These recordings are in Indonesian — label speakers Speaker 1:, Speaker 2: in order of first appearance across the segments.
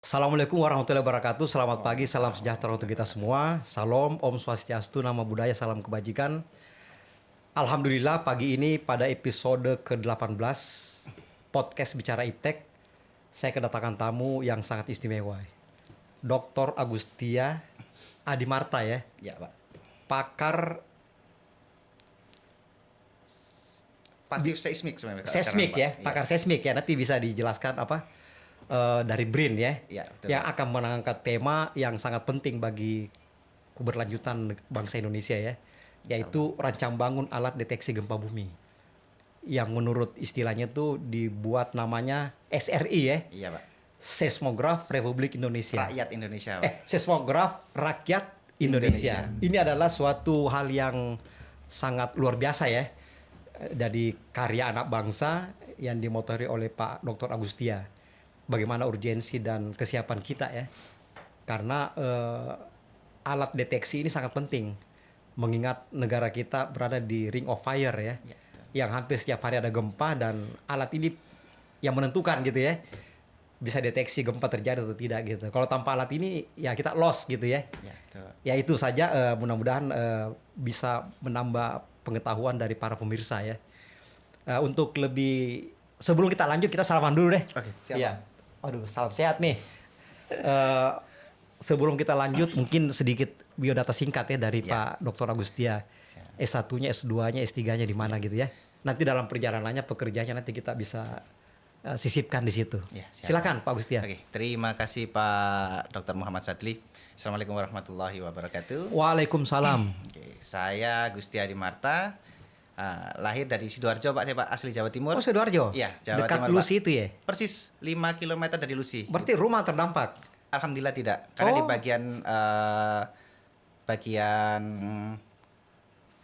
Speaker 1: Assalamualaikum warahmatullahi wabarakatuh. Selamat pagi, salam sejahtera untuk kita semua. Salam, Om Swastiastu, Namo Buddhaya, salam kebajikan. Alhamdulillah pagi ini pada episode ke-18 podcast Bicara Iptek, saya kedatangan tamu yang sangat istimewa. Dr. Agustia Adimarta ya.
Speaker 2: Ya, Pak.
Speaker 1: Pakar
Speaker 2: Pasif seismik sebenarnya.
Speaker 1: seismik ya,
Speaker 2: Pak.
Speaker 1: pakar seismik ya. Nanti bisa dijelaskan dari BRIN ya,
Speaker 2: Ya, betul.
Speaker 1: yang akan mengangkat tema yang sangat penting bagi keberlanjutan bangsa Indonesia ya, yaitu rancang bangun alat deteksi gempa bumi, yang menurut istilahnya tuh dibuat namanya SRI ya,
Speaker 2: Iya, Pak.
Speaker 1: Seismograf Republik Indonesia.
Speaker 2: Rakyat Indonesia, Pak.
Speaker 1: Seismograf Rakyat Indonesia. Ini adalah suatu hal yang sangat luar biasa ya, dari karya anak bangsa yang dimotori oleh Pak Dr. Agustia. Bagaimana urgensi dan kesiapan kita ya, karena alat deteksi ini sangat penting, mengingat negara kita berada di ring of fire ya,
Speaker 2: Ya, betul.
Speaker 1: yang hampir setiap hari ada gempa dan alat ini yang menentukan gitu ya, bisa deteksi gempa terjadi atau tidak gitu. Kalau tanpa alat ini ya kita lost gitu ya.
Speaker 2: Ya, betul.
Speaker 1: Ya itu saja, mudah-mudahan bisa menambah pengetahuan dari para pemirsa ya. Untuk lebih sebelum kita lanjut, kita salaman dulu deh.
Speaker 2: Oke, siap,
Speaker 1: Iya. Aduh, salam sehat nih. Sebelum kita lanjut, mungkin sedikit biodata singkat ya dari
Speaker 2: Ya.
Speaker 1: Pak Dr. Agustia.
Speaker 2: Siap.
Speaker 1: S1-nya, S2-nya, S3-nya di mana gitu ya. Nanti dalam perjalanannya, pekerjaannya nanti kita bisa sisipkan di situ.
Speaker 2: Ya, siap.
Speaker 1: Silakan Pak Agustia.
Speaker 2: Oke, terima kasih Pak Dr. Muhammad Sadli. Assalamualaikum warahmatullahi wabarakatuh.
Speaker 1: Waalaikumsalam.
Speaker 2: Oke, saya Gusti Adimarta. Lahir dari Sidoarjo, Pak. Saya Pak asli Jawa Timur.
Speaker 1: Oh, Sidoarjo?
Speaker 2: Iya, Jawa
Speaker 1: Dekat
Speaker 2: Timur,
Speaker 1: Lusi
Speaker 2: Pak.
Speaker 1: itu ya?
Speaker 2: Persis 5 km dari Lusi.
Speaker 1: Berarti rumah terdampak?
Speaker 2: Alhamdulillah tidak. Karena di
Speaker 1: Oh.
Speaker 2: bagian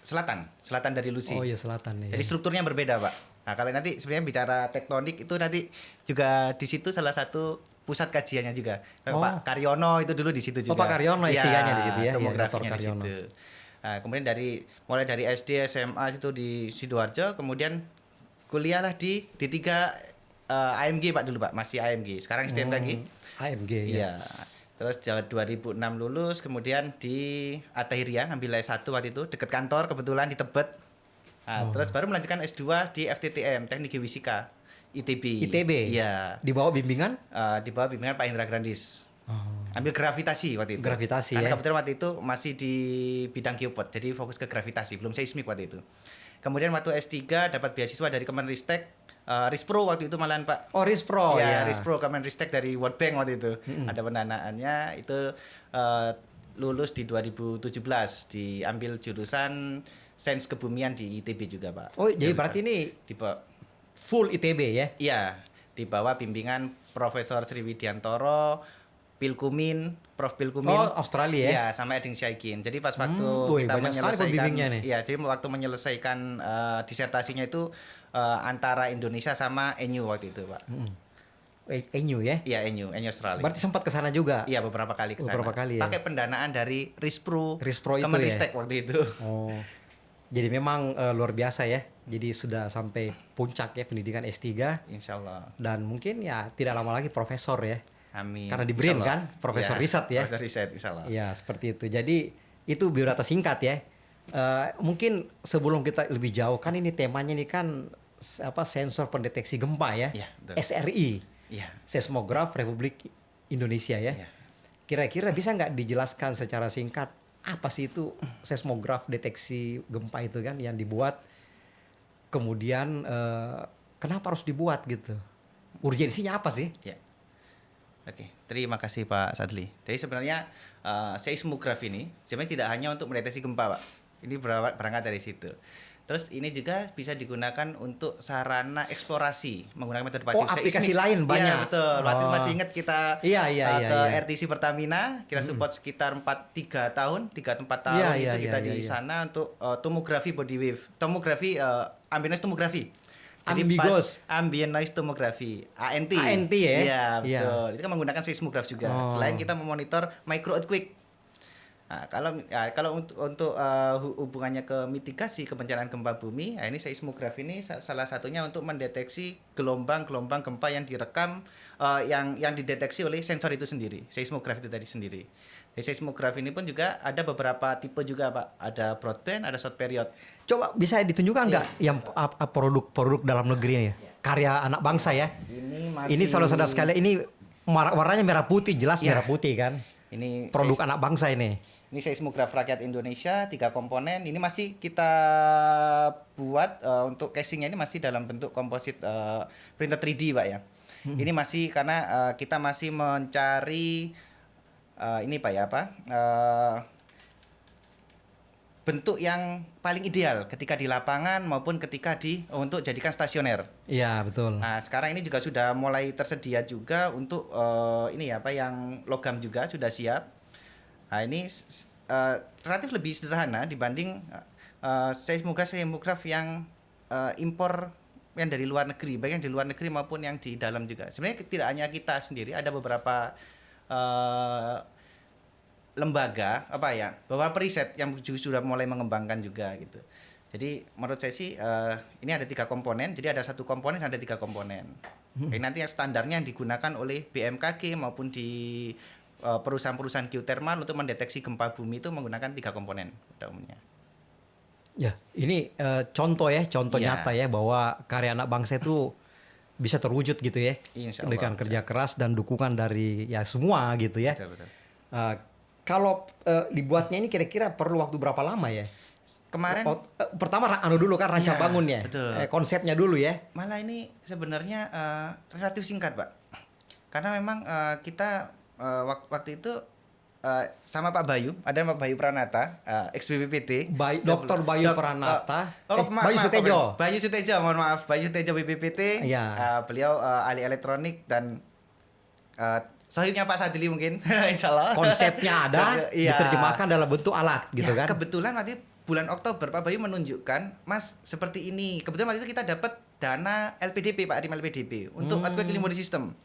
Speaker 2: selatan dari Lusi.
Speaker 1: Oh iya, selatan ya.
Speaker 2: Jadi strukturnya berbeda, Pak. Nah, kalau nanti sebenarnya bicara tektonik itu nanti juga di situ salah satu pusat kajiannya juga.
Speaker 1: Oh.
Speaker 2: Pak Karyono itu dulu di situ juga.
Speaker 1: Oh, Pak Karyono
Speaker 2: Iya,
Speaker 1: S3-nya di situ ya? Iya,
Speaker 2: tomografinya
Speaker 1: Dr.
Speaker 2: di
Speaker 1: Karyono.
Speaker 2: situ. Nah, kemudian mulai dari SD, SMA itu di Sidoarjo, kemudian kuliahlah di D3 AMG, Pak, dulu, Pak. Masih AMG. Sekarang STM lagi.
Speaker 1: AMG ya.
Speaker 2: Iya. Terus 2006 lulus, kemudian di Attahiria ambil S1 waktu itu, dekat kantor kebetulan di Tebet. Nah, terus baru melanjutkan S2 di FTTM, Teknik Geofisika, ITB.
Speaker 1: ITB?
Speaker 2: Iya.
Speaker 1: Di bawah bimbingan?
Speaker 2: Di bawah bimbingan Pak Indra Grandis.
Speaker 1: Oh.
Speaker 2: Ambil gravitasi waktu itu.
Speaker 1: Gravitasi
Speaker 2: Karena
Speaker 1: ya.
Speaker 2: kebetulan waktu itu masih di bidang geopod, jadi fokus ke gravitasi, belum seismik waktu itu. Kemudian waktu S3 dapat beasiswa dari Kemenristek, Rispro waktu itu malahan, Pak.
Speaker 1: Oh, Rispro ya.
Speaker 2: Rispro Kemenristek dari World Bank waktu itu. Ada pendanaannya itu lulus di 2017, diambil jurusan Sains Kebumian di ITB juga, Pak.
Speaker 1: Oh, jadi berarti ini
Speaker 2: di bawah,
Speaker 1: full ITB ya?
Speaker 2: iya, di bawah bimbingan Profesor Sriwidiantoro, Pilkumin, Prof Pilkumin.
Speaker 1: Oh, Australia ya?
Speaker 2: Iya, sama Eding Syaikin. Jadi pas waktu
Speaker 1: wih,
Speaker 2: kita
Speaker 1: banyak sekali pembimbingnya nih.
Speaker 2: iya, jadi waktu menyelesaikan disertasinya itu antara Indonesia sama ENU waktu itu, Pak.
Speaker 1: ENU ya?
Speaker 2: Iya, ENU Australia.
Speaker 1: Berarti sempat ke sana juga?
Speaker 2: Iya, beberapa kali ke sana.
Speaker 1: Beberapa kali ya?
Speaker 2: Pakai pendanaan dari Rispro
Speaker 1: Rispro itu
Speaker 2: Kemenristek
Speaker 1: ya?
Speaker 2: waktu itu.
Speaker 1: Oh. Jadi memang luar biasa ya. Jadi sudah sampai puncak ya pendidikan S3,
Speaker 2: Insyaallah.
Speaker 1: dan mungkin ya tidak lama lagi profesor ya.
Speaker 2: Amin.
Speaker 1: Karena di BRIN
Speaker 2: Insyaallah.
Speaker 1: kan, profesor
Speaker 2: Iya,
Speaker 1: riset ya.
Speaker 2: Profesor riset, insyaallah.
Speaker 1: Ya, seperti itu. Jadi itu biodata singkat ya. Mungkin sebelum kita lebih jauh, kan ini temanya ini kan sensor pendeteksi gempa ya.
Speaker 2: Iya, betul.
Speaker 1: SRI,
Speaker 2: Iya.
Speaker 1: Seismograf Republik Indonesia ya.
Speaker 2: Iya.
Speaker 1: Kira-kira bisa nggak dijelaskan secara singkat apa sih itu seismograf deteksi gempa itu kan yang dibuat, kemudian kenapa harus dibuat gitu? Urgensinya apa sih?
Speaker 2: Ya. Oke, terima kasih Pak Sadli. Jadi sebenarnya seismograf ini sebenarnya tidak hanya untuk mendeteksi gempa, Pak. Ini berangkat dari situ. Terus ini juga bisa digunakan untuk sarana eksplorasi menggunakan metode pasif
Speaker 1: aplikasi
Speaker 2: seismik.
Speaker 1: lain banyak.
Speaker 2: Iya, betul. Waktu
Speaker 1: Oh.
Speaker 2: masih ingat kita
Speaker 1: Iya,
Speaker 2: ke
Speaker 1: iya.
Speaker 2: RTC Pertamina, kita support sekitar 3 tahun, 3-4 tahun
Speaker 1: Iya,
Speaker 2: itu kita
Speaker 1: iya,
Speaker 2: di
Speaker 1: iya.
Speaker 2: sana untuk tomografi body wave. Tomografi ambient noise tomografi. Jadi
Speaker 1: Ambigous.
Speaker 2: ambient noise tomography, ANT.
Speaker 1: ANT ya?
Speaker 2: Iya,
Speaker 1: Iya.
Speaker 2: betul. Itu kan menggunakan seismograf juga.
Speaker 1: Oh.
Speaker 2: Selain kita memonitor micro earthquake. Nah, kalau untuk hubungannya ke mitigasi kebencanaan gempa bumi, nah ini seismograf ini salah satunya untuk mendeteksi gelombang-gelombang gempa yang direkam, yang dideteksi oleh sensor itu sendiri, seismograf itu tadi sendiri. Di seismograf ini pun juga ada beberapa tipe juga Pak, ada broadband, ada short period.
Speaker 1: Coba bisa ditunjukkan nggak yang produk-produk dalam negeri ya? Karya anak bangsa ya. Ini saudara-saudara sekalian, ini warnanya merah putih, jelas merah putih kan.
Speaker 2: Ini
Speaker 1: produk anak bangsa ini.
Speaker 2: Ini seismograf rakyat Indonesia 3 komponen. Ini masih kita buat untuk casingnya ini masih dalam bentuk komposit printer 3D Pak ya. Ini masih karena kita masih mencari ini Pak ya bentuk yang paling ideal ketika di lapangan maupun ketika untuk jadikan stasioner.
Speaker 1: Iya betul.
Speaker 2: Nah sekarang ini juga sudah mulai tersedia juga untuk ini ya yang logam juga sudah siap. Nah ini relatif lebih sederhana dibanding seismograf yang impor yang dari luar negeri, baik yang di luar negeri maupun yang di dalam juga. Sebenarnya tidak hanya kita sendiri, ada beberapa lembaga beberapa riset yang juga sudah mulai mengembangkan juga gitu. Jadi menurut saya sih ini ada 3 komponen, jadi ada 1 komponen ada 3 komponen. Jadi nanti yang standarnya yang digunakan oleh BMKG maupun di perusahaan-perusahaan geotermal untuk mendeteksi gempa bumi itu menggunakan 3 komponen pada umumnya.
Speaker 1: Ya, ini contoh nyata ya bahwa karya anak bangsa itu bisa terwujud gitu ya.
Speaker 2: Insya Allah,
Speaker 1: dengan kerja keras dan dukungan dari ya semua gitu ya.
Speaker 2: Betul.
Speaker 1: Kalau dibuatnya ini kira-kira perlu waktu berapa lama ya?
Speaker 2: Kemarin
Speaker 1: pertama dulu kan ranca bangun ya. Konsepnya dulu ya.
Speaker 2: Malah ini sebenarnya relatif singkat Pak. Karena memang kita waktu itu sama Pak Bayu, ada Pak Bayu Pranata, ex BPPT.
Speaker 1: Dr. Bayu Pranata.
Speaker 2: Bayu Sutejo. Bayu Sutejo, mohon maaf. Bayu Sutejo BPPT.
Speaker 1: Ya.
Speaker 2: Beliau ahli elektronik dan sohibnya Pak Sadili mungkin, insya Allah.
Speaker 1: Konsepnya ada, diterjemahkan dalam bentuk alat gitu kan.
Speaker 2: Kebetulan nanti bulan Oktober Pak Bayu menunjukkan, Mas seperti ini. Kebetulan waktu itu kita dapat dana LPDP Pak, RIM LPDP untuk earthquake limit system,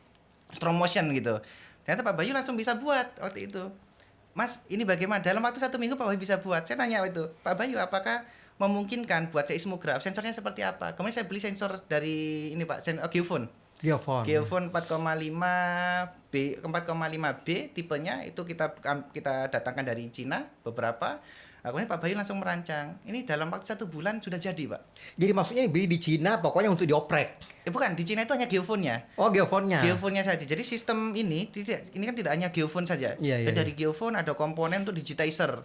Speaker 2: strong motion gitu. Ternyata Pak Bayu langsung bisa buat waktu itu. Mas, ini bagaimana? Dalam waktu 1 minggu Pak Bayu bisa buat. Saya tanya waktu itu, Pak Bayu apakah memungkinkan buat seismograf? Sensornya seperti apa? Kemudian saya beli sensor dari ini Pak, Geofone. Geofone 4,5B tipenya itu kita datangkan dari Cina beberapa. Kemudian Pak Bayu langsung merancang. Ini dalam waktu 1 bulan sudah jadi Pak.
Speaker 1: Jadi maksudnya beli di Cina pokoknya untuk dioprek.
Speaker 2: Bukan, di Cina itu hanya geofonnya.
Speaker 1: Oh, geofonnya.
Speaker 2: Geofonnya saja. Jadi sistem ini kan tidak hanya geofon saja. Dan dari geofon ada komponen untuk digitizer.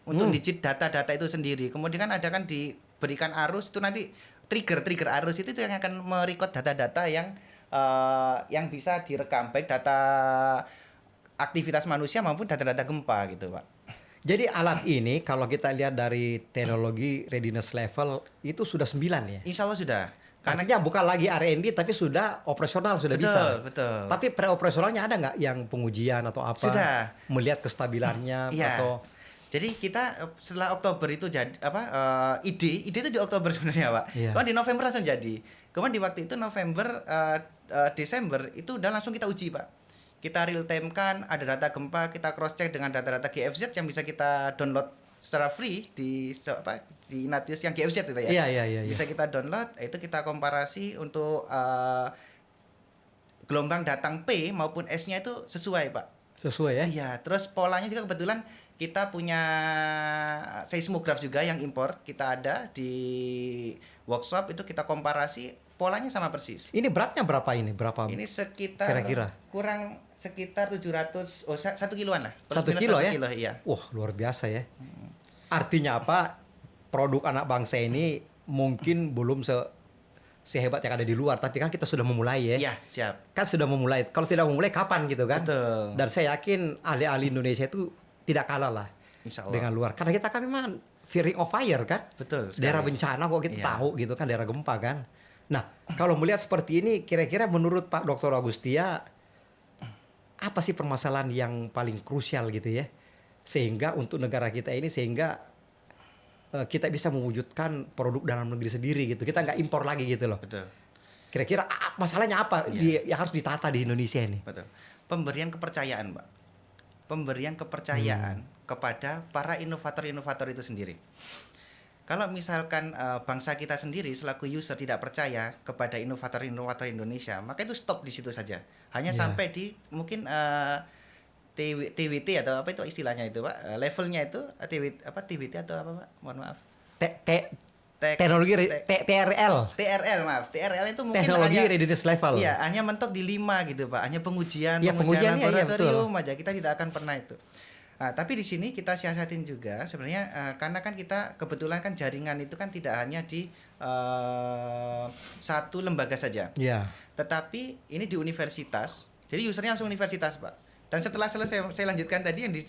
Speaker 2: Untuk digit data-data itu sendiri. Kemudian kan ada kan diberikan arus itu nanti trigger arus itu yang akan merecord data-data yang bisa direkam baik data aktivitas manusia maupun data-data gempa gitu Pak.
Speaker 1: Jadi alat ini kalau kita lihat dari teknologi readiness level itu sudah 9 ya?
Speaker 2: Insya Allah sudah.
Speaker 1: Artinya bukan lagi R&D tapi sudah operasional, sudah bisa.
Speaker 2: Betul.
Speaker 1: Tapi pre-operasionalnya ada nggak yang pengujian atau apa?
Speaker 2: Sudah.
Speaker 1: Melihat kestabilannya atau...
Speaker 2: Jadi kita setelah Oktober itu jadi ide itu di Oktober sebenarnya Pak. Kemudian di November langsung jadi. Kemudian di waktu itu November Desember itu udah langsung kita uji Pak. Kita real time kan ada data gempa, kita cross check dengan data-data GFZ yang bisa kita download secara free di Natius yang GFZ itu Pak ya.
Speaker 1: Iya.
Speaker 2: Bisa kita download, itu kita komparasi untuk gelombang datang P maupun S-nya itu sesuai Pak.
Speaker 1: Sesuai ya?
Speaker 2: Iya, terus polanya juga kebetulan kita punya seismograf juga yang impor, kita ada di workshop itu kita komparasi polanya sama persis.
Speaker 1: Ini beratnya berapa ini? Berapa?
Speaker 2: Ini sekitar
Speaker 1: kira-kira
Speaker 2: kurang sekitar 700 1 kiloan lah.
Speaker 1: 1 kilo ya?
Speaker 2: Kilo, iya.
Speaker 1: Wah, luar biasa ya. Artinya apa? Produk anak bangsa ini mungkin belum sehebat yang ada di luar, tapi kan kita sudah memulai ya.
Speaker 2: Iya, siap.
Speaker 1: Kan sudah memulai. Kalau tidak memulai kapan gitu kan?
Speaker 2: Betul.
Speaker 1: Dan saya yakin ahli-ahli Indonesia itu tidak kalah lah dengan luar. Karena kita kan memang fearing of fire kan?
Speaker 2: Betul sekali.
Speaker 1: Daerah bencana kok kita tahu gitu kan, daerah gempa kan. Nah, kalau melihat seperti ini, kira-kira menurut Pak Dr. Agustia, apa sih permasalahan yang paling krusial gitu ya? Sehingga untuk negara kita ini, sehingga kita bisa mewujudkan produk dalam negeri sendiri gitu. Kita nggak impor lagi gitu loh.
Speaker 2: Betul.
Speaker 1: Kira-kira masalahnya apa yang harus ditata di Indonesia ini?
Speaker 2: Betul. Pemberian kepercayaan, Pak. Pemberian kepercayaan kepada para inovator-inovator itu sendiri. Kalau misalkan bangsa kita sendiri selaku user tidak percaya kepada inovator-inovator Indonesia, maka itu stop di situ saja. Hanya sampai di mungkin TWT atau apa itu istilahnya itu, Pak? Levelnya itu TWT atau apa, Pak? Mohon maaf.
Speaker 1: Teknologi TRL.
Speaker 2: TRL, maaf. TRL itu mungkin
Speaker 1: teknologi
Speaker 2: hanya
Speaker 1: readiness level.
Speaker 2: Iya, hanya mentok di 5 gitu, Pak. Hanya pengujian laboratorium aja. Kita tidak akan pernah itu. Nah, tapi di sini kita siasatin juga sebenarnya karena kan kita kebetulan kan jaringan itu kan tidak hanya di satu lembaga saja.
Speaker 1: Iya.
Speaker 2: Tetapi ini di universitas. Jadi usernya langsung universitas, Pak. Dan setelah selesai saya lanjutkan tadi yang di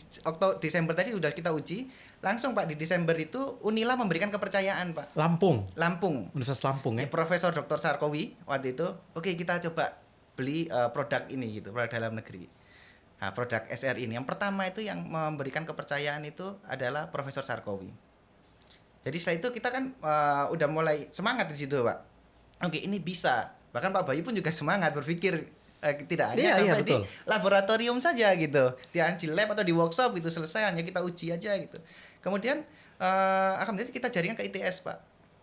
Speaker 2: Desember tadi sudah kita uji, langsung Pak di Desember itu Unila memberikan kepercayaan, Pak.
Speaker 1: Lampung.
Speaker 2: Universitas
Speaker 1: Lampung ya.
Speaker 2: Profesor Dr. Sarkowi waktu itu, oke, kita coba beli produk ini gitu, produk dalam negeri. Nah, produk SR ini yang pertama itu yang memberikan kepercayaan itu adalah Profesor Sarkowi. Jadi setelah itu kita kan udah mulai semangat di situ, Pak. Oke, ini bisa. Bahkan Pak Bayu pun juga semangat berpikir tidak hanya sampai di laboratorium saja gitu, di lab atau di workshop gitu selesai, hanya kita uji aja gitu. Kemudian alhamdulillah kita jaringan ke ITS, Pak.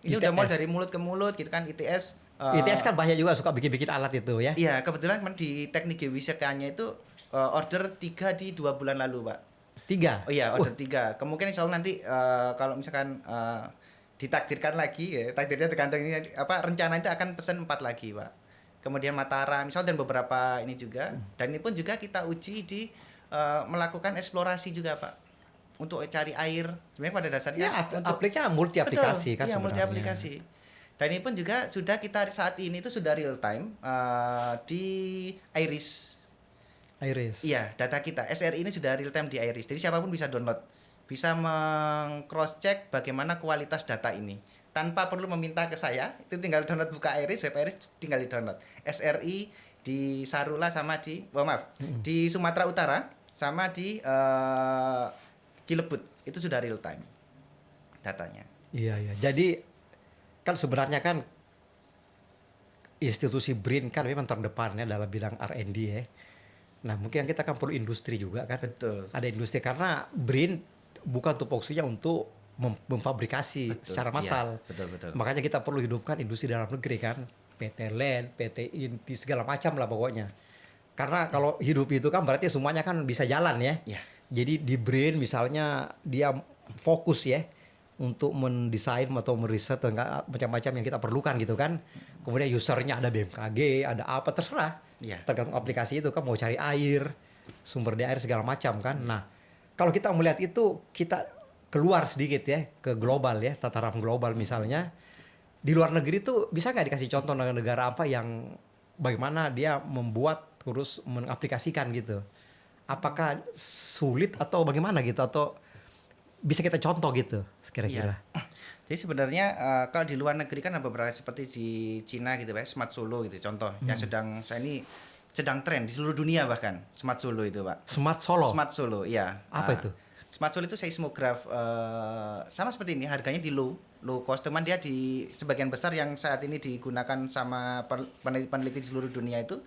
Speaker 2: Ini udah mulai dari mulut ke mulut gitu kan. ITS
Speaker 1: kan banyak juga suka bikin-bikin alat itu ya.
Speaker 2: Iya, kebetulan di teknik geofisikanya itu order 3 di 2 bulan lalu, Pak.
Speaker 1: 3?
Speaker 2: Oh iya, order 3. Kemungkinan insya Allah nanti kalau misalkan ditakdirkan lagi ya, takdirnya tergantung rencana itu akan pesan 4 lagi, Pak. Kemudian Mataram misal dan beberapa ini juga. Dan ini pun juga kita uji di melakukan eksplorasi juga, Pak. Untuk cari air. Sebenarnya pada dasarnya
Speaker 1: aplikasinya multi aplikasi kan sebenarnya.
Speaker 2: Multi aplikasi. Dan ini pun juga sudah kita saat ini itu sudah real time di Iris. Iya, data kita. SRI ini sudah real time di Iris. Jadi siapapun bisa download. Bisa meng-cross check bagaimana kualitas data ini. Tanpa perlu meminta ke saya, itu tinggal download buka Iris, web Iris tinggal di-download. SRI di Sarula sama di Sumatera Utara sama di Kilebut. Itu sudah real time datanya.
Speaker 1: Iya. Jadi kan sebenarnya kan institusi BRIN kan memang terdepan ya dalam bidang R&D ya. Nah, mungkin kita kan perlu industri juga kan.
Speaker 2: Betul.
Speaker 1: Ada industri karena BRIN bukan tupoksinya untuk memfabrikasi secara massal.
Speaker 2: Betul.
Speaker 1: Makanya kita perlu hidupkan industri dalam negeri kan. PT LEN, PT Inti, segala macam lah pokoknya. Karena kalau hidup itu kan berarti semuanya kan bisa jalan ya.
Speaker 2: Iya.
Speaker 1: Jadi di BRIN misalnya dia fokus ya untuk mendesain atau meriset macam-macam yang kita perlukan gitu kan. Kemudian usernya ada BMKG, ada apa terserah.
Speaker 2: Iya.
Speaker 1: Tergantung aplikasi itu kan mau cari air, sumber daya air segala macam kan. Nah, kalau kita melihat itu kita keluar sedikit ya ke global ya, tataran global misalnya. Di luar negeri tuh bisa nggak dikasih contoh negara apa yang bagaimana dia membuat terus mengaplikasikan gitu? Apakah sulit atau bagaimana gitu, atau bisa kita contoh gitu kira-kira?
Speaker 2: Iya. Jadi sebenarnya kalau di luar negeri kan ada beberapa seperti di Cina gitu ya, Smart Solo gitu contoh yang sedang tren di seluruh dunia, bahkan Smart Solo itu, Pak.
Speaker 1: Smart Solo,
Speaker 2: iya.
Speaker 1: Apa itu?
Speaker 2: Smart Solo itu seismograf sama seperti ini, harganya di low cost, teman dia di sebagian besar yang saat ini digunakan sama peneliti di seluruh dunia itu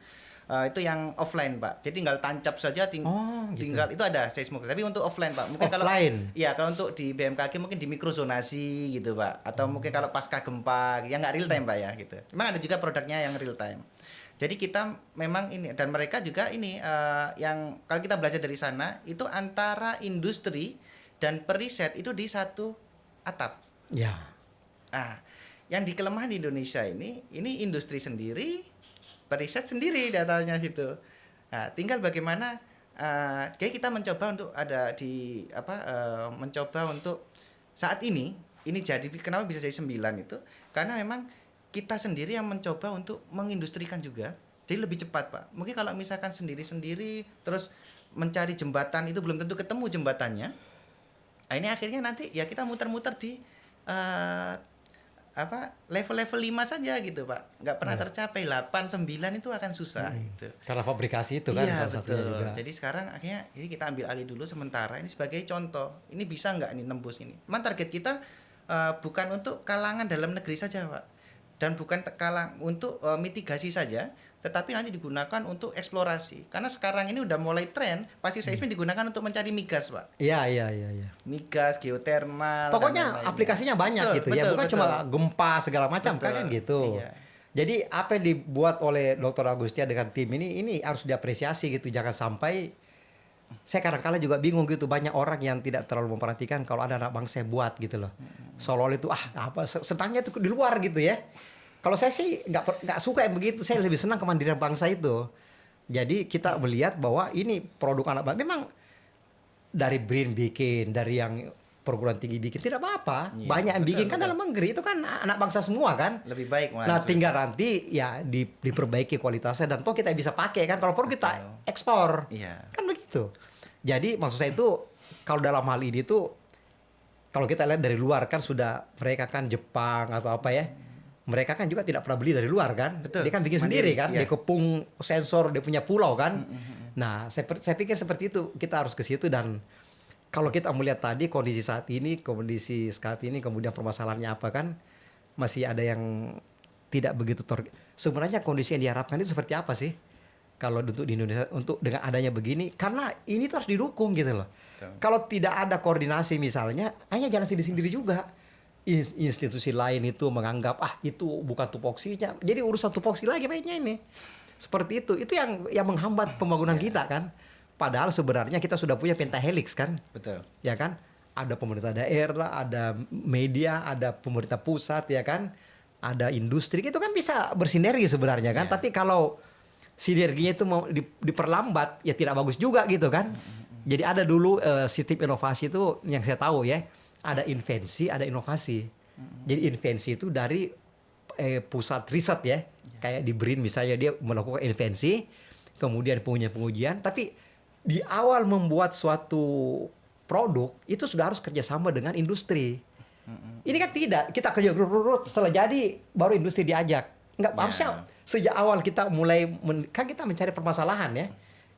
Speaker 2: yang offline, Pak. Jadi tinggal tancap saja tinggal itu ada seismograf. Tapi untuk offline, Pak. Mungkin
Speaker 1: offline.
Speaker 2: Kalau untuk di BMKG mungkin di mikrozonasi gitu, Pak. Atau mungkin kalau pasca gempa yang nggak real time, Pak ya gitu. Memang ada juga produknya yang real time. Jadi kita memang ini, dan mereka juga ini yang kalau kita belajar dari sana itu antara industri dan periset itu di satu atap.
Speaker 1: Ya.
Speaker 2: Nah, yang di kelemahan di Indonesia ini industri sendiri, periset sendiri datanya situ. Nah, tinggal bagaimana jadi kita mencoba untuk mencoba untuk saat ini jadi kenapa bisa jadi 9 itu karena memang kita sendiri yang mencoba untuk mengindustrikan juga, jadi lebih cepat, Pak. Mungkin kalau misalkan sendiri-sendiri terus mencari jembatan itu belum tentu ketemu jembatannya. Nah, ini akhirnya nanti ya kita muter-muter di level-level 5 saja gitu, Pak. Nggak pernah tercapai. 8, 9 itu akan susah gitu.
Speaker 1: Karena fabrikasi itu kan salah satunya juga.
Speaker 2: Jadi sekarang akhirnya ini kita ambil alih dulu sementara ini sebagai contoh. Ini bisa nggak ini nembus ini? Memang target kita bukan untuk kalangan dalam negeri saja, Pak. Dan bukan untuk mitigasi saja, tetapi nanti digunakan untuk eksplorasi. Karena sekarang ini udah mulai tren, pasif seismik digunakan untuk mencari migas, Pak.
Speaker 1: Iya.
Speaker 2: Migas, geotermal,
Speaker 1: Pokoknya
Speaker 2: dan lain-lain.
Speaker 1: aplikasinya banyak
Speaker 2: Betul,
Speaker 1: gitu ya,
Speaker 2: betul,
Speaker 1: bukan
Speaker 2: betul.
Speaker 1: cuma gempa segala macam
Speaker 2: Betul.
Speaker 1: kan gitu.
Speaker 2: Iya.
Speaker 1: Jadi apa yang dibuat oleh Dr. Agustia dengan tim ini harus diapresiasi gitu. Jangan sampai saya kadang-kala juga bingung gitu, banyak orang yang tidak terlalu memperhatikan kalau ada anak bangsa yang buat gitu loh. Seolah-olah itu apa senangnya itu di luar gitu ya. Kalau saya sih nggak suka yang begitu. Saya lebih senang kemandirian bangsa itu. Jadi kita melihat bahwa ini produk anak bangsa. Memang dari BRIN bikin, dari yang perguruan tinggi bikin tidak apa-apa.
Speaker 2: Iya,
Speaker 1: Banyak yang
Speaker 2: betul,
Speaker 1: bikin kan
Speaker 2: betul.
Speaker 1: dalam negeri itu kan anak bangsa semua kan.
Speaker 2: Lebih baik malah.
Speaker 1: Nah tinggal nanti ya diperbaiki kualitasnya dan toh kita bisa pakai kan, kalau perlu kita ekspor.
Speaker 2: Iya.
Speaker 1: Kan begitu. Jadi maksud saya itu kalau dalam hal ini tuh kalau kita lihat dari luar kan sudah mereka kan Jepang atau apa ya. Mereka kan juga tidak pernah beli dari luar kan.
Speaker 2: Betul.
Speaker 1: Dia kan bikin
Speaker 2: Mandiri,
Speaker 1: sendiri kan.
Speaker 2: iya.
Speaker 1: Dia kepung sensor, dia punya pulau kan. Nah, saya pikir seperti itu. Kita harus ke situ dan kalau kita melihat tadi kondisi saat ini, kemudian permasalahannya apa kan, masih ada yang tidak begitu sebenarnya kondisi yang diharapkan itu seperti apa sih? Kalau untuk di Indonesia untuk dengan adanya begini, karena ini tuh harus didukung gitu loh.
Speaker 2: Betul.
Speaker 1: Kalau tidak ada koordinasi misalnya, hanya jalan sendiri-sendiri juga. Institusi lain itu menganggap itu bukan tupoksinya. Jadi urusan tupoksi lagi baiknya ini. Seperti itu. Itu yang menghambat pembangunan kita kan. Padahal sebenarnya kita sudah punya pentahelix kan.
Speaker 2: Betul.
Speaker 1: Ya kan? Ada pemerintah daerah, ada media, ada pemerintah pusat ya kan. Ada industri, itu kan bisa bersinergi sebenarnya kan.
Speaker 2: Ya.
Speaker 1: Tapi kalau sinerginya itu mau diperlambat ya tidak bagus juga gitu kan. Jadi ada dulu sistem inovasi itu yang saya tahu ya. Ada invensi, ada inovasi. Jadi invensi itu dari pusat riset ya. Kayak di BRIN misalnya dia melakukan invensi, kemudian pengujian, tapi di awal membuat suatu produk itu sudah harus kerjasama dengan industri. Ini kan tidak, kita kerja setelah jadi baru industri diajak. Nggak harusnya sejak awal kita mulai kan kita mencari permasalahan ya.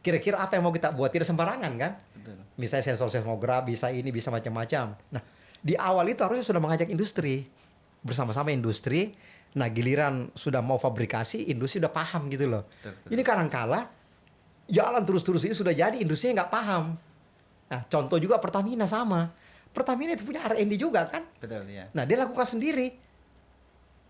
Speaker 1: Kira-kira apa yang mau kita buat, tidak sembarangan kan?
Speaker 2: Betul.
Speaker 1: Misalnya sensor seismograf, bisa ini, bisa macam-macam. Nah, di awal itu harusnya sudah mengajak industri. Bersama-sama industri. Nah, giliran sudah mau fabrikasi, industri udah paham gitu loh.
Speaker 2: Betul.
Speaker 1: Ini kadang-kala jalan terus-terus ini sudah jadi, industri nggak paham. Nah, contoh juga Pertamina sama. Pertamina itu punya R&D juga kan?
Speaker 2: Betul, ya.
Speaker 1: Nah, dia lakukan sendiri.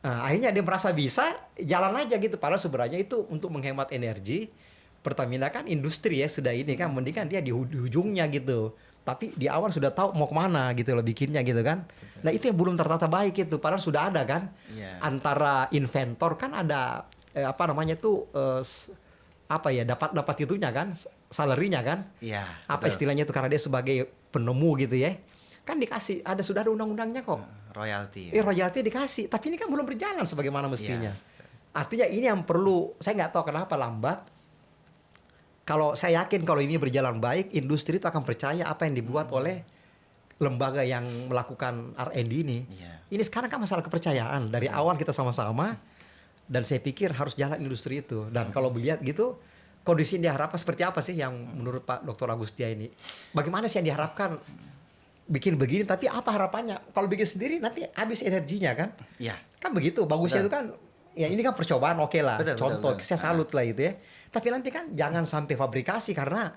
Speaker 1: Nah, akhirnya dia merasa bisa, jalan aja gitu. Padahal sebenarnya itu untuk menghemat energi. Pertamina kan industri ya, sudah ini kan, mending kan dia di ujungnya gitu. Tapi di awal sudah tahu mau kemana gitu loh bikinnya gitu kan. Nah itu yang belum tertata baik itu, padahal sudah ada kan.
Speaker 2: Iya.
Speaker 1: Antara inventor kan ada apa namanya tuh dapat itunya kan, salary-nya kan.
Speaker 2: Iya.
Speaker 1: Apa
Speaker 2: betul.
Speaker 1: istilahnya itu, karena dia sebagai penemu gitu ya. Kan dikasih, sudah ada undang-undangnya kok.
Speaker 2: Royalti.
Speaker 1: Royalti dikasih, tapi ini kan belum berjalan sebagaimana mestinya.
Speaker 2: Iya.
Speaker 1: Artinya ini yang perlu, saya nggak tahu kenapa lambat. Kalau saya yakin kalau ini berjalan baik, industri itu akan percaya apa yang dibuat oleh lembaga yang melakukan R&D ini.
Speaker 2: Iya.
Speaker 1: Ini sekarang kan masalah kepercayaan. Dari awal kita sama-sama, dan saya pikir harus jalan industri itu. Dan kalau melihat gitu, kondisi yang diharapkan seperti apa sih yang menurut Pak Dr. Agustia ini? Bagaimana sih yang diharapkan? Bikin begini, tapi apa harapannya? Kalau bikin sendiri nanti habis energinya kan?
Speaker 2: Iya.
Speaker 1: Kan begitu, bagusnya
Speaker 2: Betul.
Speaker 1: itu kan, ya ini kan percobaan oke lah.
Speaker 2: Betul,
Speaker 1: Contoh,
Speaker 2: betul.
Speaker 1: saya salut lah itu ya. Tapi nanti kan jangan sampai fabrikasi, karena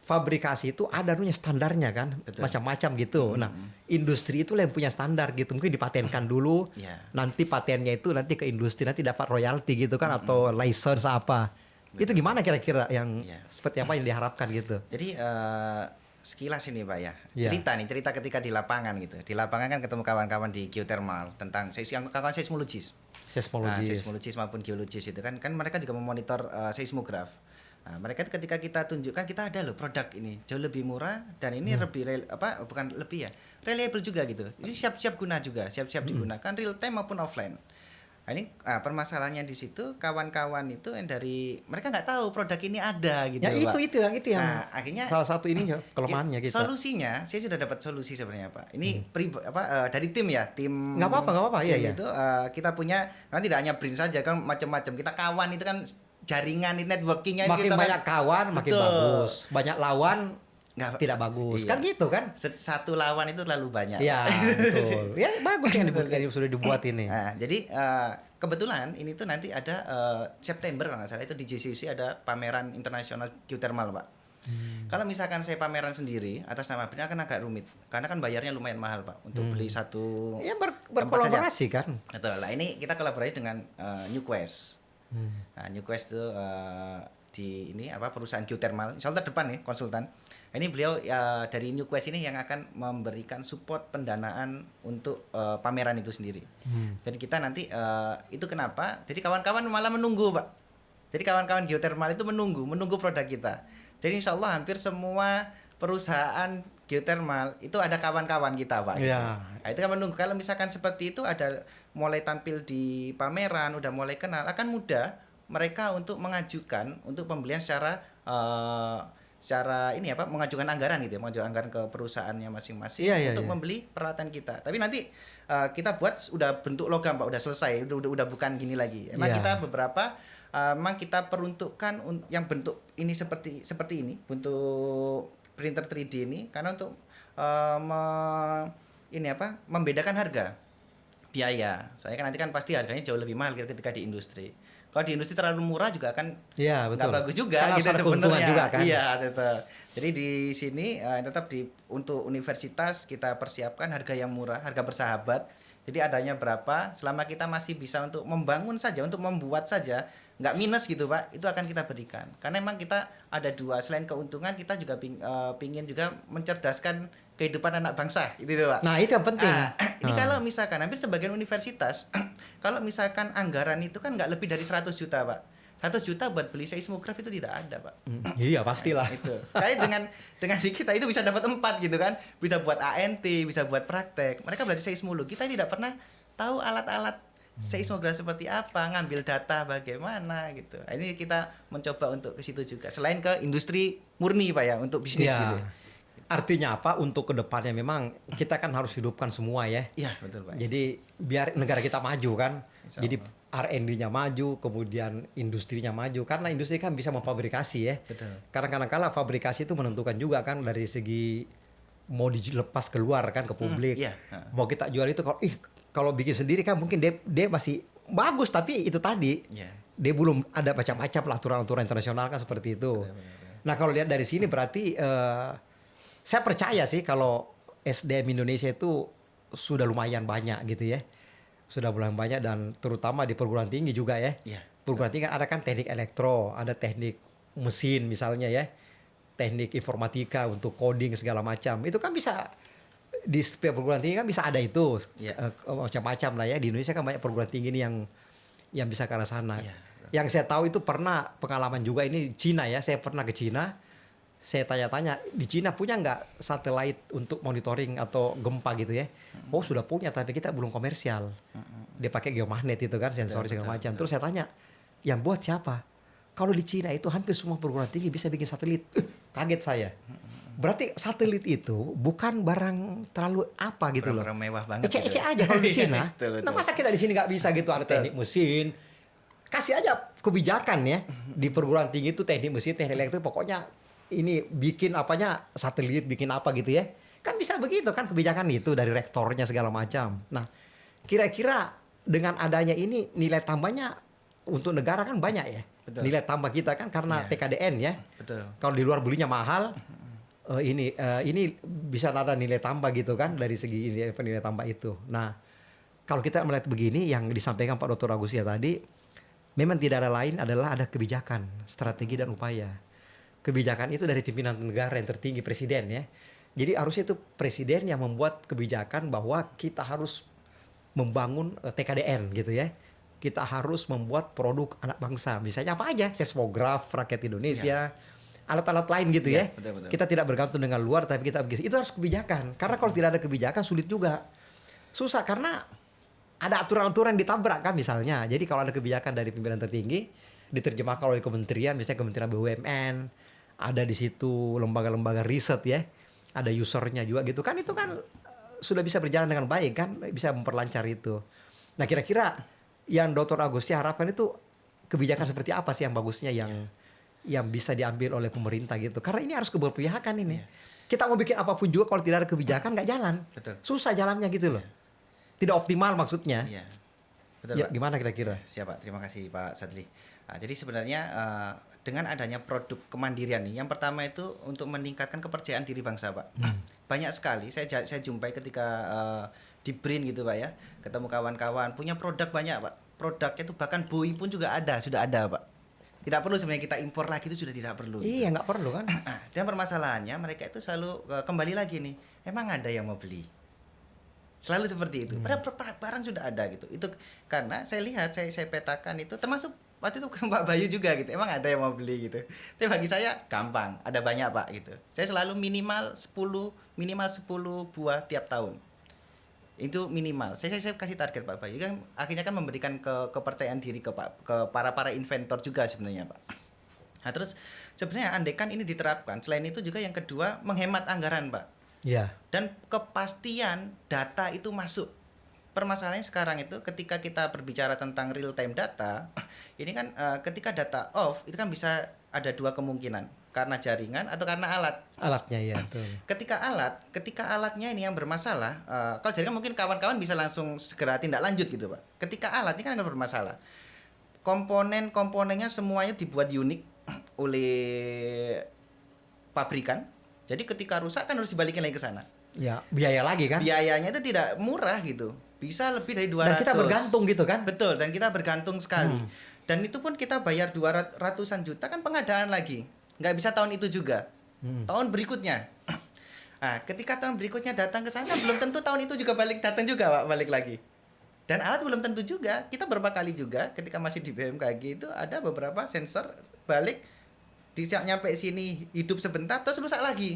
Speaker 1: fabrikasi itu ada standarnya kan,
Speaker 2: Betul.
Speaker 1: macam-macam gitu. Nah, industri itu yang punya standar gitu, mungkin dipatenkan dulu,
Speaker 2: Iya.
Speaker 1: nanti patennya itu nanti ke industri, nanti dapat royalti gitu kan, atau license apa. Itu gimana kira-kira yang
Speaker 2: Iya.
Speaker 1: seperti apa yang diharapkan gitu?
Speaker 2: Jadi sekilas ini Pak ya.
Speaker 1: Iya.
Speaker 2: Cerita ketika di lapangan gitu. Di lapangan kan ketemu kawan-kawan di geothermal tentang kawan seismologis.
Speaker 1: Seismologis.
Speaker 2: Seismologis maupun geologis itu kan mereka juga memonitor seismograf. Nah, mereka ketika kita tunjukkan kita ada loh produk ini jauh lebih murah dan ini lebih bukan lebih ya, reliable juga gitu. Ini siap-siap guna juga, siap-siap digunakan real time maupun offline. Nah, ini permasalahannya di situ kawan-kawan itu yang dari mereka nggak tahu produk ini ada gitu.
Speaker 1: Ya
Speaker 2: Pak.
Speaker 1: itu yang
Speaker 2: Nah, akhirnya
Speaker 1: salah satu ini kelemahannya kita.
Speaker 2: Solusinya, saya sudah dapat solusi sebenarnya Pak. Ini dari tim ya, tim.
Speaker 1: Nggak apa-apa,
Speaker 2: tim
Speaker 1: iya.
Speaker 2: itu kita punya kan tidak hanya BRIN saja kan macam-macam. Kita kawan itu kan jaringan networkingnya
Speaker 1: Makin
Speaker 2: kita
Speaker 1: banyak kawan makin
Speaker 2: Betul.
Speaker 1: bagus, banyak lawan tidak bagus.
Speaker 2: Iya.
Speaker 1: Kan gitu kan?
Speaker 2: Satu lawan itu terlalu banyak.
Speaker 1: Ya betul. Ya bagus yang sudah dibuat ini.
Speaker 2: Nah, jadi kebetulan ini tuh nanti ada September kalau nggak salah itu di JCC ada pameran internasional geothermal, Pak. Kalau misalkan saya pameran sendiri atas nama BRIN akan agak rumit karena kan bayarnya lumayan mahal, Pak, untuk beli satu
Speaker 1: Ya
Speaker 2: tempat saja.
Speaker 1: berkolaborasi kan.
Speaker 2: Betul. Nah, ini kita kolaborasi dengan Newquest. Nah, Newquest itu di ini apa perusahaan geothermal. Insya Allah depan nih konsultan. Ini beliau dari Newquest ini yang akan memberikan support pendanaan untuk pameran itu sendiri. Jadi kita nanti itu kenapa? Jadi kawan-kawan malah menunggu, Pak. Jadi kawan-kawan geothermal itu menunggu produk kita. Jadi insya Allah hampir semua perusahaan geothermal itu ada kawan-kawan kita, Pak. Gitu.
Speaker 1: Ya.
Speaker 2: Nah, itu kan menunggu. Kalau misalkan seperti itu ada mulai tampil di pameran, udah mulai kenal, akan mudah mereka untuk mengajukan untuk pembelian secara ini apa mengajukan anggaran gitu ya, mengajukan anggaran ke perusahaannya masing-masing untuk membeli peralatan kita. Tapi nanti kita buat udah bentuk logam, Pak, udah selesai, udah bukan gini lagi. Emang kita beberapa memang kita peruntukkan yang bentuk ini seperti ini, bentuk printer 3D ini karena untuk membedakan harga biaya. Soalnya kan nanti kan pasti harganya jauh lebih mahal ketika di industri. Kalau di industri terlalu murah juga kan nggak bagus juga
Speaker 1: kan
Speaker 2: gitu sebenarnya.
Speaker 1: Juga, kan?
Speaker 2: Iya, tetap. Jadi di sini tetap untuk universitas kita persiapkan harga yang murah, harga bersahabat. Jadi adanya berapa, selama kita masih bisa untuk membangun saja, untuk membuat saja, nggak minus gitu, Pak, itu akan kita berikan. Karena memang kita ada dua, selain keuntungan kita juga pingin juga mencerdaskan kehidupan anak bangsa, itu Pak.
Speaker 1: Nah, itu yang penting.
Speaker 2: Ini kalau misalkan hampir sebagian universitas, kalau misalkan anggaran itu kan nggak lebih dari 100 juta, Pak. 100 juta buat beli seismograf itu tidak ada, Pak.
Speaker 1: Iya, pastilah.
Speaker 2: Nah, itu. Kayak dengan di kita itu bisa dapat 4 gitu kan. Bisa buat ANT, bisa buat praktek. Mereka belajar seismolog. Kita tidak pernah tahu alat-alat seismograf seperti apa, ngambil data bagaimana gitu. Nah, ini kita mencoba untuk ke situ juga. Selain ke industri murni, Pak, ya, untuk bisnis gitu.
Speaker 1: Artinya apa? Untuk kedepannya memang kita kan harus hidupkan semua ya.
Speaker 2: Iya, betul, Pak.
Speaker 1: Jadi biar negara kita maju kan. Jadi R&D-nya maju, kemudian industrinya maju. Karena industri kan bisa memfabrikasi ya.
Speaker 2: Betul.
Speaker 1: Karena kadang-kala fabrikasi itu menentukan juga kan dari segi mau dilepas keluar kan ke publik. Mau kita jual itu kalau bikin sendiri kan mungkin dia masih bagus, tapi itu tadi dia belum ada macam-macam lah aturan-aturan internasional kan seperti itu. Betul. Nah, kalau lihat dari sini berarti saya percaya sih kalau SDM Indonesia itu sudah lumayan banyak gitu ya. Sudah lumayan banyak dan terutama di perguruan tinggi juga ya. Perguruan tinggi ada kan teknik elektro, ada teknik mesin misalnya ya. Teknik informatika untuk coding segala macam. Itu kan bisa di setiap perguruan tinggi kan bisa ada itu. Macam-macam lah ya. Di Indonesia kan banyak perguruan tinggi ini yang bisa ke arah sana. Yang saya tahu itu pernah pengalaman juga ini Cina ya. Saya pernah ke Cina. Saya tanya-tanya, di Cina punya nggak satelit untuk monitoring atau gempa gitu ya? Oh, sudah punya, tapi kita belum komersial. Dia pakai geomagnet itu kan, sensor segala macam. Terus saya tanya, yang buat siapa? Kalau di Cina itu hampir semua perguruan tinggi bisa bikin satelit. Kaget saya. Berarti satelit itu bukan barang terlalu apa gitu loh.
Speaker 2: Barang mewah banget.
Speaker 1: Ece-ece aja kalau di Cina.
Speaker 2: Betul.
Speaker 1: Nah, masa kita di sini nggak bisa gitu, ada teknik mesin. Kasih aja kebijakan ya. Di perguruan tinggi itu teknik mesin, teknik elektrik, pokoknya ini bikin apanya satelit, bikin apa gitu ya. Kan bisa begitu kan kebijakan itu dari rektornya segala macam. Nah, kira-kira dengan adanya ini nilai tambahnya untuk negara kan banyak ya. Betul. Nilai tambah kita kan karena TKDN ya. Betul. Kalau di luar belinya mahal, ini bisa ada nilai tambah gitu kan dari segi nilai tambah itu. Nah, kalau kita melihat begini yang disampaikan Pak Dr. Agustia tadi, memang tidak ada lain adalah ada kebijakan, strategi dan upaya. Kebijakan itu dari pimpinan negara yang tertinggi, presiden ya. Jadi harusnya itu presiden yang membuat kebijakan bahwa kita harus membangun TKDN gitu ya. Kita harus membuat produk anak bangsa. Misalnya apa aja? Seismograf rakyat Indonesia, alat-alat lain gitu ya. Betul. Kita tidak bergantung dengan luar, tapi kita begitu. Itu harus kebijakan. Karena kalau tidak ada kebijakan sulit juga. Susah karena ada aturan-aturan yang ditabrak kan misalnya. Jadi kalau ada kebijakan dari pimpinan tertinggi, diterjemahkan oleh kementerian, misalnya Kementerian BUMN, ada di situ lembaga-lembaga riset ya, ada usernya juga gitu kan, itu kan sudah bisa berjalan dengan baik kan, bisa memperlancar itu. Nah, kira-kira yang Dr. Agustia harapkan itu kebijakan seperti apa sih yang bagusnya yang bisa diambil oleh pemerintah gitu, karena ini harus keberpihakan ini. Kita mau bikin apapun juga kalau tidak ada kebijakan nggak jalan. Betul. Susah jalannya gitu loh. Tidak optimal maksudnya.
Speaker 2: Betul,
Speaker 1: Ya,
Speaker 2: Pak.
Speaker 1: gimana kira-kira?
Speaker 2: Siapa? Terima kasih Pak Sadli. Nah, jadi sebenarnya dengan adanya produk kemandirian nih, yang pertama itu untuk meningkatkan kepercayaan diri bangsa, Pak. Banyak sekali saya jumpai ketika di BRIN gitu, Pak ya. Ketemu kawan-kawan punya produk banyak, Pak. Produknya itu bahkan buoy pun juga ada, sudah ada, Pak. Tidak perlu sebenarnya kita impor lagi, itu sudah tidak perlu.
Speaker 1: Iya, nggak perlu kan?
Speaker 2: Dan permasalahannya mereka itu selalu kembali lagi nih, emang ada yang mau beli? Selalu seperti itu. Padahal barang sudah ada gitu. Itu karena saya lihat, saya petakan itu termasuk waktu itu Pak Bayu juga gitu. Emang ada yang mau beli gitu. Tapi bagi saya gampang, ada banyak Pak gitu. Saya selalu minimal 10 buah tiap tahun. Itu minimal. Saya kasih target Pak Bayu kan akhirnya kan memberikan kepercayaan diri ke para inventor juga sebenarnya Pak. Nah, terus sebenarnya andaikan ini diterapkan, selain itu juga yang kedua menghemat anggaran Pak.
Speaker 1: Iya.
Speaker 2: Dan kepastian data itu masuk. Permasalahannya sekarang itu ketika kita berbicara tentang real time data, ini kan ketika data off itu kan bisa ada dua kemungkinan, karena jaringan atau karena alat.
Speaker 1: Alatnya ya, betul.
Speaker 2: Ketika alatnya ini yang bermasalah, kalau jaringan mungkin kawan-kawan bisa langsung segera tindak lanjut gitu, Pak. Ketika alat ini kan nggak bermasalah. Komponennya semuanya dibuat unik oleh pabrikan. Jadi ketika rusak kan harus dibalikin lagi ke sana.
Speaker 1: Ya, biaya lagi kan?
Speaker 2: Biayanya itu tidak murah gitu. Bisa lebih dari 200.
Speaker 1: Dan kita bergantung gitu kan?
Speaker 2: Betul, dan kita bergantung sekali. Dan itu pun kita bayar 200-an juta kan pengadaan lagi. Nggak bisa tahun itu juga. Tahun berikutnya. Nah, ketika tahun berikutnya datang ke sana belum tentu tahun itu juga datang juga Pak, balik lagi. Dan alat belum tentu juga. Kita berapa kali juga ketika masih di BMKG itu ada beberapa sensor balik nyampe sini hidup sebentar terus rusak lagi.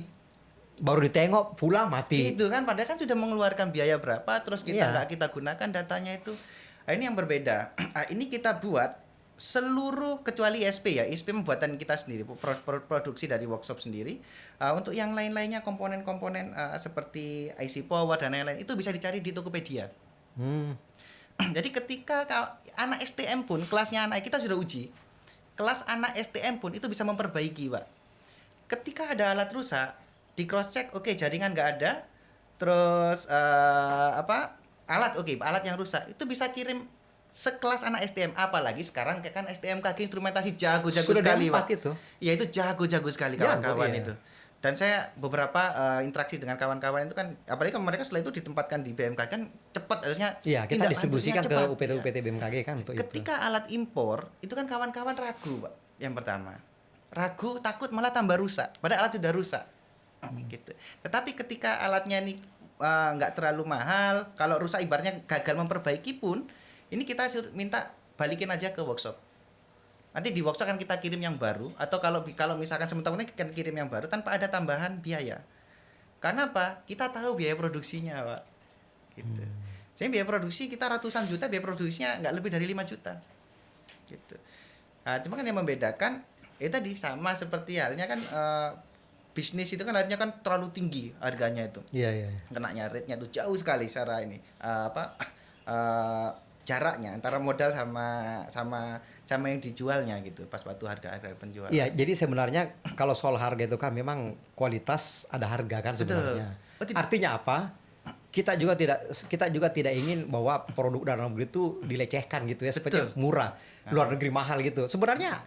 Speaker 1: Baru ditengok pulang mati.
Speaker 2: Itu kan padahal kan sudah mengeluarkan biaya berapa terus kita
Speaker 1: Iya.
Speaker 2: nggak kita gunakan datanya itu. Nah, ini yang berbeda. Ini kita buat seluruh kecuali ISP ya. ISP pembuatan kita sendiri, produksi dari workshop sendiri. Untuk yang lain-lainnya komponen-komponen seperti IC power dan lain-lain itu bisa dicari di Tokopedia. Jadi ketika anak STM pun kelasnya anak kita sudah uji. Kelas anak STM pun itu bisa memperbaiki, Pak. Ketika ada alat rusak, di cross check, oke, jaringan nggak ada, terus alat yang rusak itu bisa kirim sekelas anak STM, apalagi sekarang kan STMKG instrumentasi jago-jago
Speaker 1: Sudah
Speaker 2: sekali, Pak.
Speaker 1: itu.
Speaker 2: Ya itu jago-jago sekali
Speaker 1: Jago,
Speaker 2: kawan-kawan
Speaker 1: iya.
Speaker 2: itu. Dan saya beberapa interaksi dengan kawan-kawan itu kan, apalagi kalau mereka setelah itu ditempatkan di BMKG kan cepat, harusnya
Speaker 1: Iya, kita
Speaker 2: tindak
Speaker 1: distribusikan ke
Speaker 2: lanjutnya cepat.
Speaker 1: UPT-UPT BMKG kan untuk itu.
Speaker 2: Ketika alat impor itu kan kawan-kawan ragu, Pak. Yang pertama ragu, takut malah tambah rusak padahal alat sudah rusak gitu. Tetapi ketika alatnya ini nggak terlalu mahal, kalau rusak ibaratnya gagal memperbaiki pun ini kita minta balikin aja ke workshop. Nanti di workshop kan kita kirim yang baru, atau kalau misalkan sementara ini kita kirim yang baru tanpa ada tambahan biaya. Karena apa? Kita tahu biaya produksinya, Pak. Gitu. Jadi biaya produksi kita ratusan juta, biaya produksinya nggak lebih dari 5 juta. Gitu. Nah, cuma kan yang membedakan tadi sama seperti halnya kan bisnis itu kan harganya kan terlalu tinggi harganya itu.
Speaker 1: Iya.
Speaker 2: Kenanya rate-nya itu jauh sekali secara ini. Jaraknya antara modal sama yang dijualnya gitu pas waktu harga penjualan.
Speaker 1: Iya, jadi sebenarnya kalau soal harga itu kan memang kualitas ada harga kan sebenarnya. Artinya apa? Kita juga tidak ingin bahwa produk dalam negeri itu dilecehkan gitu ya, seperti murah, luar negeri mahal gitu. Sebenarnya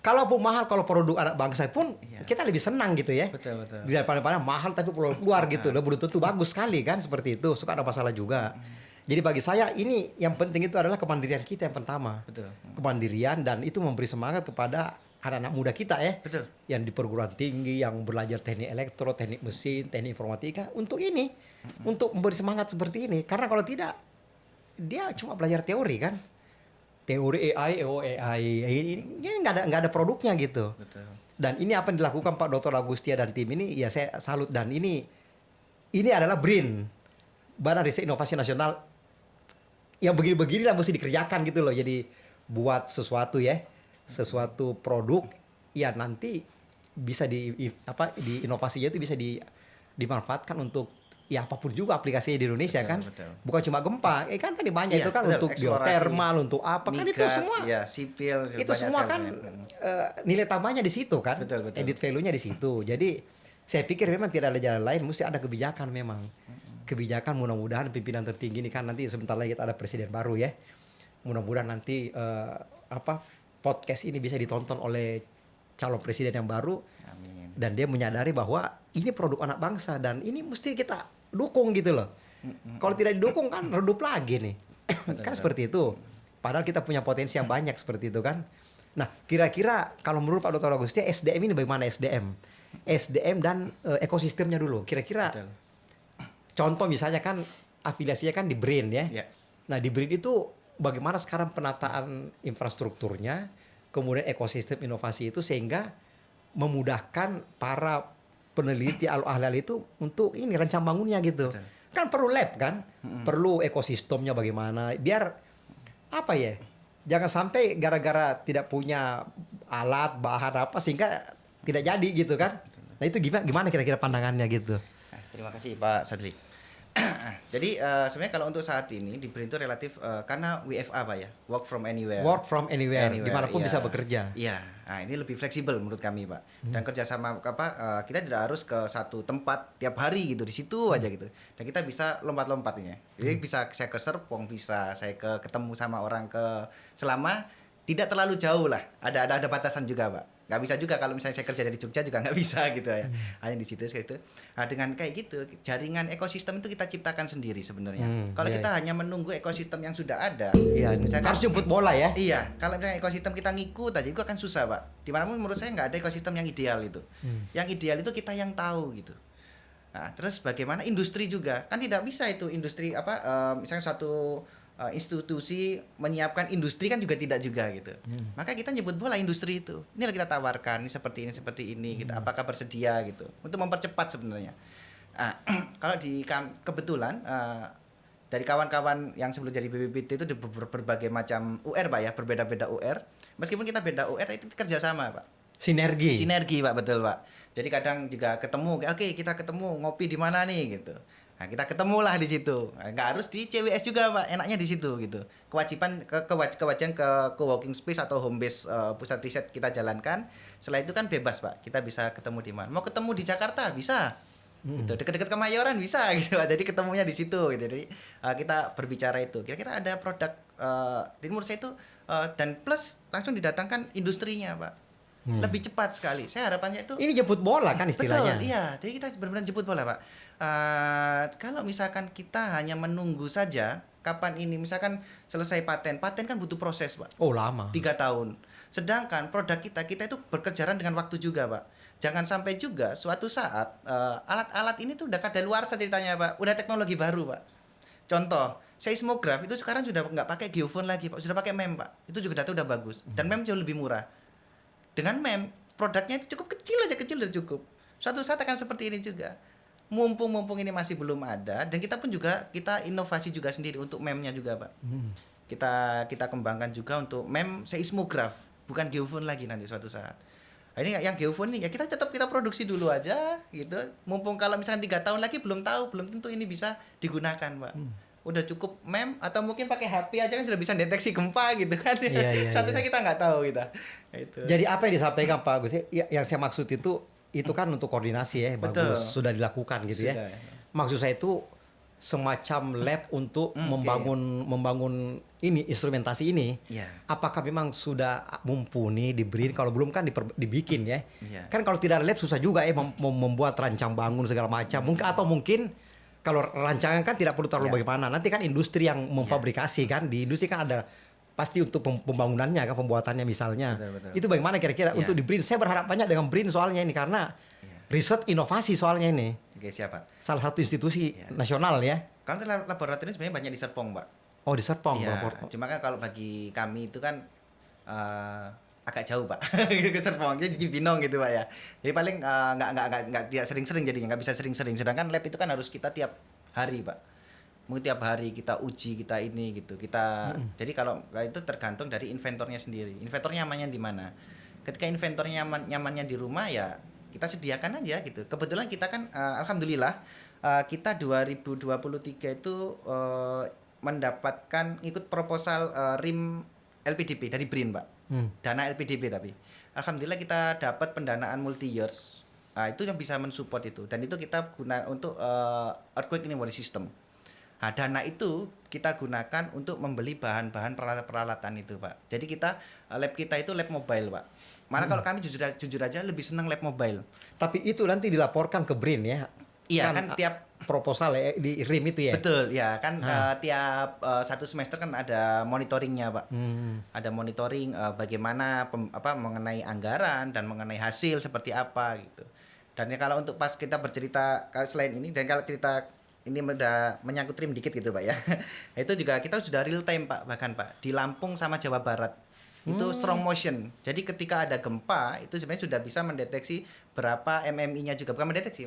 Speaker 1: kalaupun mahal, kalau produk anak bangsa pun kita lebih senang gitu ya.
Speaker 2: Betul.
Speaker 1: Daripada mahal tapi produk luar gitu, udah belum tentu bagus sekali kan seperti itu. Suka ada masalah juga. Jadi bagi saya ini yang penting itu adalah kemandirian kita yang pertama.
Speaker 2: Betul.
Speaker 1: Kemandirian, dan itu memberi semangat kepada anak-anak muda kita ya.
Speaker 2: Betul.
Speaker 1: Yang di perguruan tinggi, yang belajar teknik elektro, teknik mesin, teknik informatika untuk ini. Untuk memberi semangat seperti ini. Karena kalau tidak, dia cuma belajar teori kan. Teori AI, ini nggak ada produknya gitu.
Speaker 2: Betul.
Speaker 1: Dan ini apa yang dilakukan Pak Dr. Agustia dan tim ini, ya saya salut. Dan ini adalah BRIN, Badan Riset Inovasi Nasional, yang begini-begini lah mesti dikerjakan gitu loh. Jadi buat sesuatu ya, sesuatu produk ya nanti bisa di inovasinya itu bisa dimanfaatkan untuk ya apapun juga aplikasinya di Indonesia. Betul, kan. Betul. Bukan cuma gempa, kan tadi banyak itu kan untuk geothermal, untuk apa kan itu semua.
Speaker 2: Ya, sipil
Speaker 1: itu semua kan nilai tambahnya di situ kan.
Speaker 2: Betul.
Speaker 1: Edit value-nya di situ. Jadi saya pikir memang tidak ada jalan lain, mesti ada kebijakan memang. Kebijakan mudah-mudahan pimpinan tertinggi ini kan nanti sebentar lagi kita ada presiden baru ya. mudah-mudahan nanti podcast ini bisa ditonton oleh calon presiden yang baru
Speaker 2: Amin.
Speaker 1: dan dia menyadari bahwa ini produk anak bangsa dan ini mesti kita dukung gitu loh. Kalau tidak didukung kan redup lagi nih. Kan seperti itu. Padahal kita punya potensi yang banyak seperti itu kan. Nah, kira-kira kalau menurut Pak Dr. Agustia, SDM ini bagaimana SDM? SDM dan ekosistemnya dulu. Kira-kira
Speaker 2: Betul.
Speaker 1: contoh misalnya kan afiliasinya kan di BRIN ya.
Speaker 2: Ya.
Speaker 1: Nah, di BRIN itu bagaimana sekarang penataan infrastrukturnya, kemudian ekosistem inovasi itu sehingga memudahkan para peneliti ahli-ahli itu untuk ini rancang bangunnya gitu.
Speaker 2: Betul.
Speaker 1: Kan perlu lab kan, perlu ekosistemnya bagaimana biar apa ya? Jangan sampai gara-gara tidak punya alat, bahan apa sehingga tidak jadi gitu kan. Nah, itu gimana kira-kira pandangannya gitu.
Speaker 2: Nah, terima kasih Pak Sadli. Jadi sebenarnya kalau untuk saat ini di BRIN itu relatif karena WFA Pak ya, work from anywhere.
Speaker 1: Work from anywhere, dimanapun
Speaker 2: iya.
Speaker 1: bisa bekerja.
Speaker 2: Iya, nah ini lebih fleksibel menurut kami Pak. Dan kerjasama kita tidak harus ke satu tempat tiap hari gitu, di situ aja gitu. Dan kita bisa lompat-lompat ini. Jadi bisa saya ke Serpong, bisa saya ketemu sama orang selama tidak terlalu jauh lah. Ada batasan juga Pak. Nggak bisa juga kalau misalnya saya kerja dari Jogja juga nggak bisa gitu ya. Hanya di situ kayak gitu. Nah, dengan kayak gitu jaringan ekosistem itu kita ciptakan sendiri sebenarnya. Kalau kita hanya menunggu ekosistem yang sudah ada,
Speaker 1: misalkan harus jemput bola ya.
Speaker 2: Iya, kalau misalnya ekosistem kita ngikut aja itu akan susah Pak. Dimanapun menurut saya nggak ada ekosistem yang ideal itu. Yang ideal itu kita yang tahu gitu. Nah, terus bagaimana industri juga kan tidak bisa itu industri misalnya suatu institusi menyiapkan industri kan juga tidak juga gitu. Maka kita nyebut bola industri itu. Inilah kita tawarkan, ini seperti ini gitu. Apakah bersedia gitu untuk mempercepat sebenarnya. Kalau kebetulan dari kawan-kawan yang sebelum jadi BPPT itu di berbagai macam UR Pak ya, berbeda-beda UR. Meskipun kita beda UR itu kerjasama Pak. Sinergi Pak, betul Pak. Jadi kadang juga ketemu, oke kita ketemu ngopi di mana nih gitu. Nah, kita ketemulah di situ. Nggak harus di CWS juga Pak, enaknya di situ gitu. Kewajiban ke co-working space atau home base pusat riset kita jalankan. Setelah itu kan bebas Pak, kita bisa ketemu di mana. Mau ketemu di Jakarta bisa. Gitu. Dekat-dekat Kemayoran bisa gitu. Jadi ketemunya di situ gitu. Jadi kita berbicara itu. Kira-kira ada produk menurut saya itu dan plus langsung didatangkan industrinya Pak. Lebih cepat sekali. Saya harapannya itu
Speaker 1: ini jemput bola kan istilahnya.
Speaker 2: Betul, iya. Jadi kita benar-benar jemput bola Pak. Kalau misalkan kita hanya menunggu saja kapan ini misalkan selesai paten kan butuh proses Pak.
Speaker 1: Oh lama.
Speaker 2: 3 tahun. Sedangkan produk kita itu berkejaran dengan waktu juga Pak. Jangan sampai juga suatu saat alat-alat ini tuh udah kadaluarsa ceritanya Pak. Udah teknologi baru Pak. Contoh, seismograf itu sekarang sudah nggak pakai geofone lagi Pak. Sudah pakai MEM Pak. Itu juga data udah bagus. Dan MEM jauh lebih murah. Dengan MEM produknya itu cukup kecil udah cukup. Suatu saat akan seperti ini juga. Mumpung ini masih belum ada dan kita pun juga kita inovasi juga sendiri untuk MEM-nya juga Pak. Kita kembangkan juga untuk MEM seismograf, bukan geofone lagi nanti suatu saat. Nah, ini yang geofone nih ya kita produksi dulu aja gitu. Mumpung kalau misalnya 3 tahun lagi belum tentu ini bisa digunakan Pak. Udah cukup MEM atau mungkin pakai HP aja kan sudah bisa deteksi gempa gitu kan. Suatu saat kita nggak tahu kita. Itu.
Speaker 1: Jadi apa yang disampaikan Pak Agus? Yang saya maksud itu kan untuk koordinasi ya,
Speaker 2: Betul.
Speaker 1: bagus sudah dilakukan gitu
Speaker 2: Sudah,
Speaker 1: ya. Maksud saya itu semacam lab untuk membangun ini instrumentasi ini.
Speaker 2: Yeah.
Speaker 1: Apakah memang sudah mumpuni di BRIN? Kalau belum kan dibikin ya.
Speaker 2: Yeah.
Speaker 1: Kan kalau tidak ada lab susah juga ya membuat rancang bangun segala macam. Mungkin kalau rancangan kan tidak perlu terlalu bagaimana. Nanti kan industri yang memfabrikasi kan. Di industri kan ada pasti untuk pembangunannya kan, pembuatannya misalnya.
Speaker 2: Betul.
Speaker 1: Itu bagaimana kira-kira untuk di BRIN? Saya berharap banyak dengan BRIN soalnya ini karena riset inovasi soalnya ini.
Speaker 2: Oke, siapa?
Speaker 1: Salah satu institusi nasional ya.
Speaker 2: Kalau laboratorium sebenarnya banyak di Serpong, Pak.
Speaker 1: Oh, di Serpong.
Speaker 2: Iya, cuma kan kalau bagi kami itu kan agak jauh, Pak. Ke Serpong, jadi Cibinong gitu, Pak ya. Jadi paling nggak tidak sering-sering jadinya, nggak bisa sering-sering. Sedangkan lab itu kan harus kita tiap hari, Pak. Mungkin tiap hari kita uji, kita ini gitu. Jadi kalau itu tergantung dari inventornya sendiri. Inventornya nyamannya di mana? Ketika inventornya nyamannya di rumah ya kita sediakan aja gitu. Kebetulan kita kan alhamdulillah kita 2023 itu mendapatkan ikut proposal RIM LPDP dari BRIN, Pak. Dana LPDP tapi. Alhamdulillah kita dapat pendanaan multi years. Itu yang bisa mensupport itu dan itu kita guna untuk earthquake warning system. Nah, dana itu kita gunakan untuk membeli bahan-bahan peralatan itu, Pak. Jadi lab kita itu lab mobile, Pak. Malah kalau kami jujur aja lebih senang lab mobile.
Speaker 1: Tapi itu nanti dilaporkan ke BRIN ya.
Speaker 2: Iya, kan tiap
Speaker 1: proposal ya, di RIM itu ya.
Speaker 2: Betul, ya kan tiap satu semester kan ada monitoringnya, Pak. Ada monitoring bagaimana mengenai anggaran dan mengenai hasil seperti apa gitu. Dan ya kalau untuk pas kita bercerita selain ini dan kalau cerita ini udah menyangkut RIM dikit gitu, Pak ya. Itu juga kita sudah real time, Pak, bahkan Pak di Lampung sama Jawa Barat. Itu strong motion. Jadi ketika ada gempa itu sebenarnya sudah bisa mendeteksi berapa MMI-nya juga. Bukan mendeteksi,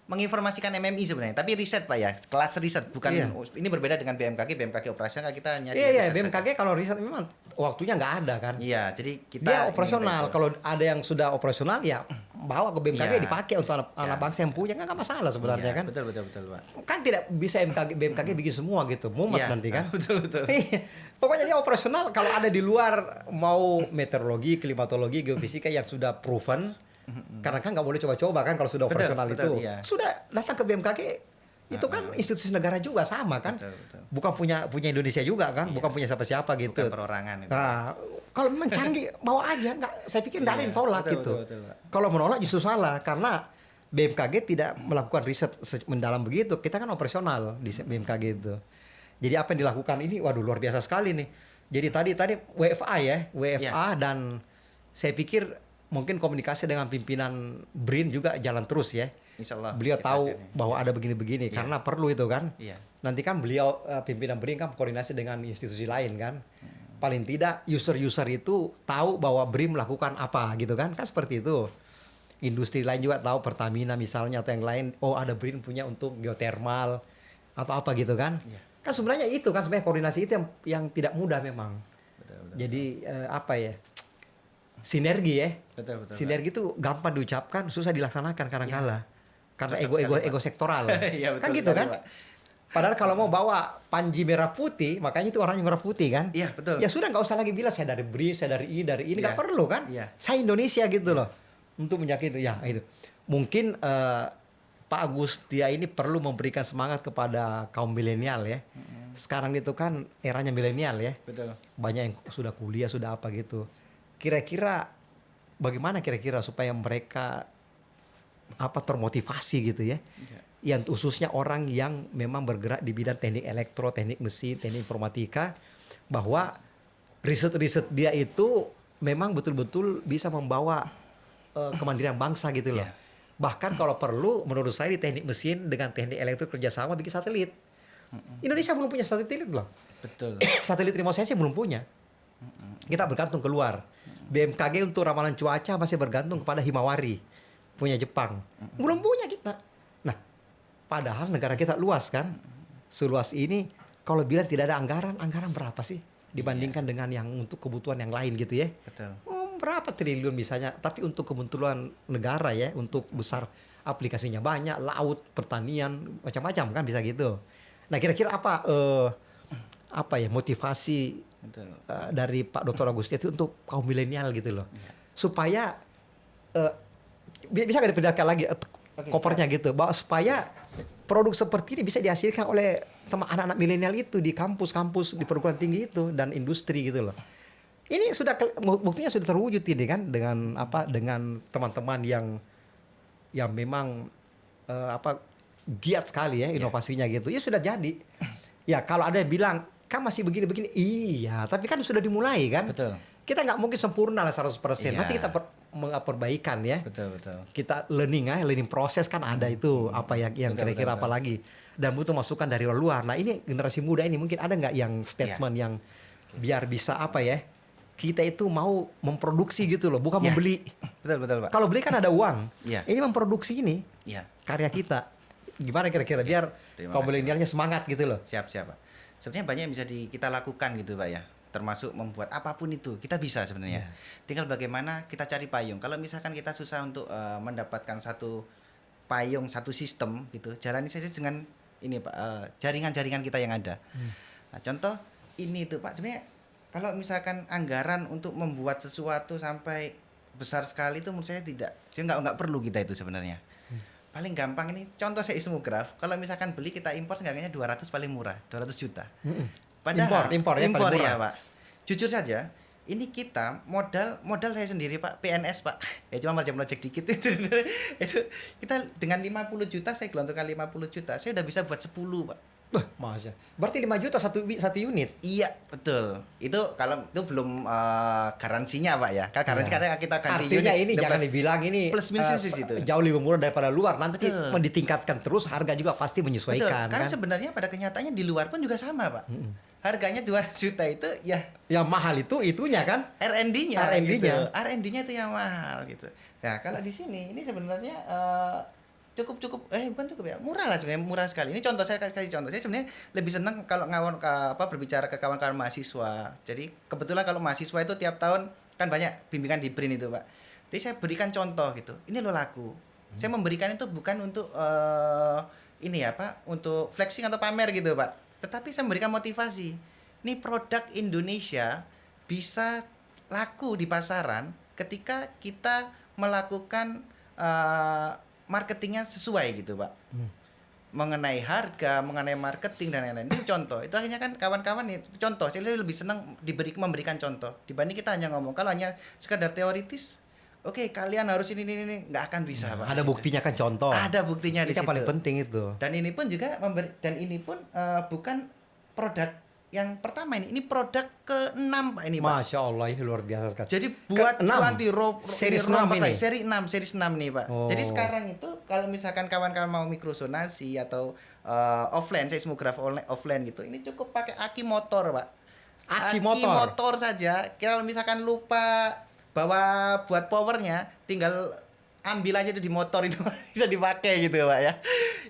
Speaker 2: menginformasikan MMI sebenarnya, tapi riset, Pak ya, kelas riset, bukan ini berbeda dengan BMKG operasional kita nyari.
Speaker 1: Iya, BMKG kalau riset memang waktunya nggak ada kan.
Speaker 2: Iya, jadi kita
Speaker 1: dia operasional. Kalau ada yang sudah operasional ya bawa ke BMKG dipakai untuk anak bangsa yang punya kan nggak masalah sebenarnya kan.
Speaker 2: Betul Pak.
Speaker 1: Kan tidak bisa BMKG bikin semua gitu, mumet nanti kan.
Speaker 2: Betul.
Speaker 1: Pokoknya dia operasional kalau ada di luar mau meteorologi, klimatologi, geofisika yang sudah proven. Karena kan nggak boleh coba-coba kan kalau sudah operasional itu.
Speaker 2: Iya.
Speaker 1: Sudah datang ke BMKG itu kan institusi negara juga sama kan.
Speaker 2: Betul.
Speaker 1: Bukan punya Indonesia juga kan, bukan punya siapa-siapa gitu.
Speaker 2: Bukan perorangan itu.
Speaker 1: Nah, kalau memang canggih bawa aja, nggak saya pikir nggak ada yang tolak gitu.
Speaker 2: Betul.
Speaker 1: Kalau menolak justru salah karena BMKG tidak melakukan riset mendalam begitu. Kita kan operasional di BMKG itu. Jadi apa yang dilakukan ini waduh luar biasa sekali nih. Jadi tadi WFA dan saya pikir mungkin komunikasi dengan pimpinan BRIN juga jalan terus ya.
Speaker 2: Insyaallah.
Speaker 1: Beliau tahu bahwa ada begini-begini karena perlu itu kan. Nanti kan beliau pimpinan BRIN kan koordinasi dengan institusi lain kan. Paling tidak user-user itu tahu bahwa BRIN melakukan apa gitu kan. Kan seperti itu. Industri lain juga tahu, Pertamina misalnya atau yang lain, oh ada BRIN punya untuk geothermal atau apa gitu kan. Kan sebenarnya itu kan sebenarnya koordinasi itu yang tidak mudah memang. Betul. Jadi apa ya? Sinergi ya.
Speaker 2: Betul.
Speaker 1: Sinergi itu gampang diucapkan, susah dilaksanakan kadang-kala. Karena ego sektoral.
Speaker 2: Iya,
Speaker 1: kan gitu kan? Pak. Padahal kalau mau bawa panji merah putih, makanya itu orangnya merah putih kan?
Speaker 2: Iya, betul.
Speaker 1: Ya sudah nggak usah lagi bilang saya dari BRI, saya dari ini nggak perlu kan? Saya Indonesia gitu loh. Untuk menyakiti ya itu. Mungkin Pak Agustia ini perlu memberikan semangat kepada kaum milenial ya. Sekarang itu kan eranya milenial ya.
Speaker 2: Betul.
Speaker 1: Banyak yang sudah kuliah, sudah apa gitu. Kira-kira bagaimana supaya mereka termotivasi gitu ya? Yang khususnya orang yang memang bergerak di bidang teknik elektro, teknik mesin, teknik informatika, bahwa riset-riset dia itu memang betul-betul bisa membawa kemandirian bangsa gitu loh. Bahkan kalau perlu menurut saya di teknik mesin dengan teknik elektro kerjasama bikin satelit. Indonesia belum punya satelit loh.
Speaker 2: Betul.
Speaker 1: Satelit remote sensing belum punya. Kita bergantung keluar. BMKG untuk ramalan cuaca masih bergantung kepada Himawari, punya Jepang. Belum punya kita. Nah, padahal negara kita luas kan. Seluas ini, kalau bilang tidak ada anggaran berapa sih dibandingkan dengan yang untuk kebutuhan yang lain gitu ya.
Speaker 2: Betul.
Speaker 1: Berapa triliun misalnya, tapi untuk kebutuhan negara ya, untuk besar aplikasinya banyak, laut, pertanian, macam-macam kan bisa gitu. Nah, kira-kira apa motivasi dari Pak Dr. Agustia itu untuk kaum milenial gitu loh, supaya bisa nggak diperlihatkan lagi kopernya gitu, bahwa supaya produk seperti ini bisa dihasilkan oleh anak-anak milenial itu di kampus-kampus di perguruan tinggi itu dan industri gitu loh. Ini sudah buktinya sudah terwujud ini kan dengan teman-teman yang memang giat sekali ya inovasinya gitu. Ya sudah jadi. Ya kalau ada yang bilang kan masih begini-begini, iya, tapi kan sudah dimulai kan.
Speaker 2: Betul.
Speaker 1: Kita nggak mungkin sempurna lah 100%. Nanti kita perbaikan ya.
Speaker 2: Betul.
Speaker 1: Kita learning proses kan ada itu yang kira-kira apa lagi. Dan butuh masukan dari luar. Nah ini generasi muda ini mungkin ada nggak yang statement yang biar bisa kita itu mau memproduksi gitu loh, bukan membeli.
Speaker 2: Betul Pak.
Speaker 1: Kalau beli kan ada uang. Ini memproduksi ini karya kita. Gimana kira-kira biar kaum milenialnya semangat gitu loh.
Speaker 2: Siap Pak. Sebenarnya banyak yang bisa kita lakukan gitu Pak ya. Termasuk membuat apapun itu kita bisa sebenarnya. Tinggal bagaimana kita cari payung. Kalau misalkan kita susah untuk mendapatkan satu payung, satu sistem gitu, jalani saja dengan ini Pak, jaringan-jaringan kita yang ada. Nah, contoh ini tuh Pak, sebenarnya kalau misalkan anggaran untuk membuat sesuatu sampai besar sekali itu menurut saya nggak perlu kita itu sebenarnya. paling gampang ini contoh seismograf. Kalau misalkan beli kita impor seenggaknya 200 paling murah, 200 juta. Padahal
Speaker 1: impor ya, paling
Speaker 2: ya,
Speaker 1: murah.
Speaker 2: Pak. Jujur saja, ini kita modal saya sendiri, Pak, PNS, Pak. Ya cuma project dikit itu kita dengan 50 juta saya gelontorkan 50 juta. Saya udah bisa buat 10, Pak.
Speaker 1: Wah, Mas. Berarti 5 juta satu unit.
Speaker 2: Iya, betul. Itu kalau itu belum garansinya, Pak ya. Kan garansi karena kita ganti
Speaker 1: Artinya
Speaker 2: unit.
Speaker 1: ini jangan dibilang ini
Speaker 2: plus minus di situ.
Speaker 1: jauh lebih murah daripada luar. Nanti
Speaker 2: Betul.
Speaker 1: ditingkatkan terus, harga juga pasti
Speaker 2: Betul.
Speaker 1: menyesuaikan.
Speaker 2: Karena
Speaker 1: Kan?
Speaker 2: sebenarnya pada kenyataannya di luar pun juga sama, Pak. Harganya 200 juta itu ya
Speaker 1: Yang mahal itu itunya kan.
Speaker 2: R&D-nya.
Speaker 1: R&D-nya.
Speaker 2: Gitu. R&D-nya itu yang mahal gitu. Nah, kalau di sini ini sebenarnya cukup bukan cukup ya, murah lah sebenarnya, murah sekali. Ini contoh, saya kasih contoh. Saya sebenarnya lebih senang kalau berbicara ke kawan-kawan mahasiswa. Jadi kebetulan kalau mahasiswa itu tiap tahun kan banyak bimbingan di BRIN itu, Pak. Jadi saya berikan contoh gitu. Ini lo laku. Saya memberikan itu bukan untuk ini ya, Pak, untuk flexing atau pamer gitu, Pak. Tetapi saya memberikan motivasi. Ini produk Indonesia bisa laku di pasaran ketika kita melakukan marketingnya sesuai gitu, Pak. Mengenai harga, mengenai marketing dan lain-lain. Ini contoh. Itu akhirnya kan kawan-kawan nih contoh. Saya lebih senang memberikan contoh dibanding kita hanya ngomong. Kalau hanya sekadar teoritis, oke, kalian harus ini nggak akan bisa, Pak.
Speaker 1: Ada buktinya kan contoh.
Speaker 2: Ada buktinya di
Speaker 1: Itu
Speaker 2: situ.
Speaker 1: yang paling penting itu.
Speaker 2: Dan ini pun juga bukan produk yang pertama ini produk ke-6, Pak, ini, Pak.
Speaker 1: Masya Allah, ini luar biasa sekali.
Speaker 2: Jadi buat
Speaker 1: Ke-6?
Speaker 2: seri 6
Speaker 1: ini?
Speaker 2: Seri 6 nih, Pak.
Speaker 1: Oh.
Speaker 2: Jadi sekarang itu kalau misalkan kawan-kawan mau mikrosonasi atau offline, seismograf offline gitu, ini cukup pakai aki motor, Pak.
Speaker 1: Aki motor
Speaker 2: saja. Kalau misalkan lupa bawa buat powernya, tinggal ambil aja itu di motor itu bisa dipakai gitu, Pak ya.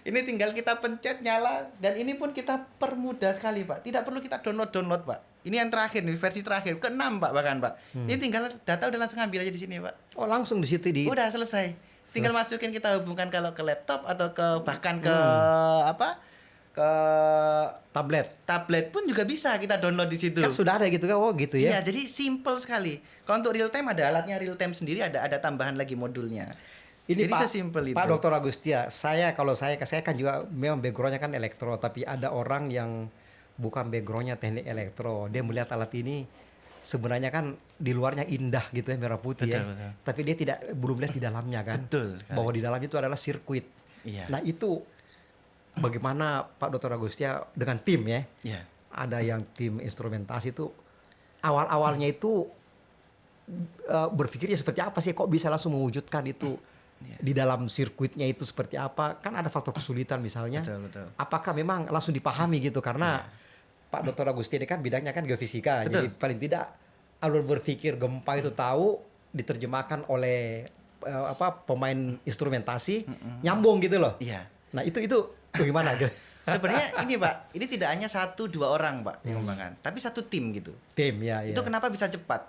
Speaker 2: Ini tinggal kita pencet, nyala, dan ini pun kita permudah sekali, Pak. Tidak perlu kita download, Pak. Ini yang terakhir nih, versi terakhir ke-6, Pak, bahkan, Pak. Ini tinggal data udah langsung ambil aja di sini, Pak.
Speaker 1: Oh, langsung di situ
Speaker 2: Udah selesai. Tinggal masukin, kita hubungkan kalau ke laptop atau bahkan ke ke tablet pun juga bisa kita download di situ.
Speaker 1: Kan sudah ada gitu kan? Oh, gitu ya.
Speaker 2: Iya, jadi simple sekali. Kalau untuk real time ada alatnya real time sendiri, ada tambahan lagi modulnya.
Speaker 1: Ini
Speaker 2: jadi
Speaker 1: Pak,
Speaker 2: sesimpel itu.
Speaker 1: Pak Dr. Agustia, kalau saya kan juga memang backgroundnya kan elektro, tapi ada orang yang bukan backgroundnya teknik elektro. Dia melihat alat ini sebenarnya kan di luarnya indah gitu ya, merah putih,
Speaker 2: betul.
Speaker 1: tapi dia belum lihat di dalamnya kan.
Speaker 2: Betul.
Speaker 1: Bahwa di dalamnya itu adalah sirkuit.
Speaker 2: Iya.
Speaker 1: Nah, itu bagaimana Pak Dr. Agustia dengan tim ya?
Speaker 2: Iya.
Speaker 1: Ada yang tim instrumentasi itu awal-awalnya itu berpikirnya seperti apa sih, kok bisa langsung mewujudkan itu di dalam sirkuitnya itu seperti apa? Kan ada faktor kesulitan misalnya.
Speaker 2: Betul.
Speaker 1: Apakah memang langsung dipahami gitu, karena Pak Dr. Agustia ini kan bidangnya kan geofisika.
Speaker 2: Betul.
Speaker 1: Jadi paling tidak alur berpikir gempa itu tahu, diterjemahkan oleh pemain instrumentasi, nyambung gitu loh.
Speaker 2: Iya.
Speaker 1: Nah, itu bagaimana?
Speaker 2: Sebenarnya ini, Pak, ini tidak hanya 1-2 orang, Pak, yang mengembangkan, tapi satu tim gitu.
Speaker 1: Tim ya.
Speaker 2: Itu kenapa bisa cepat?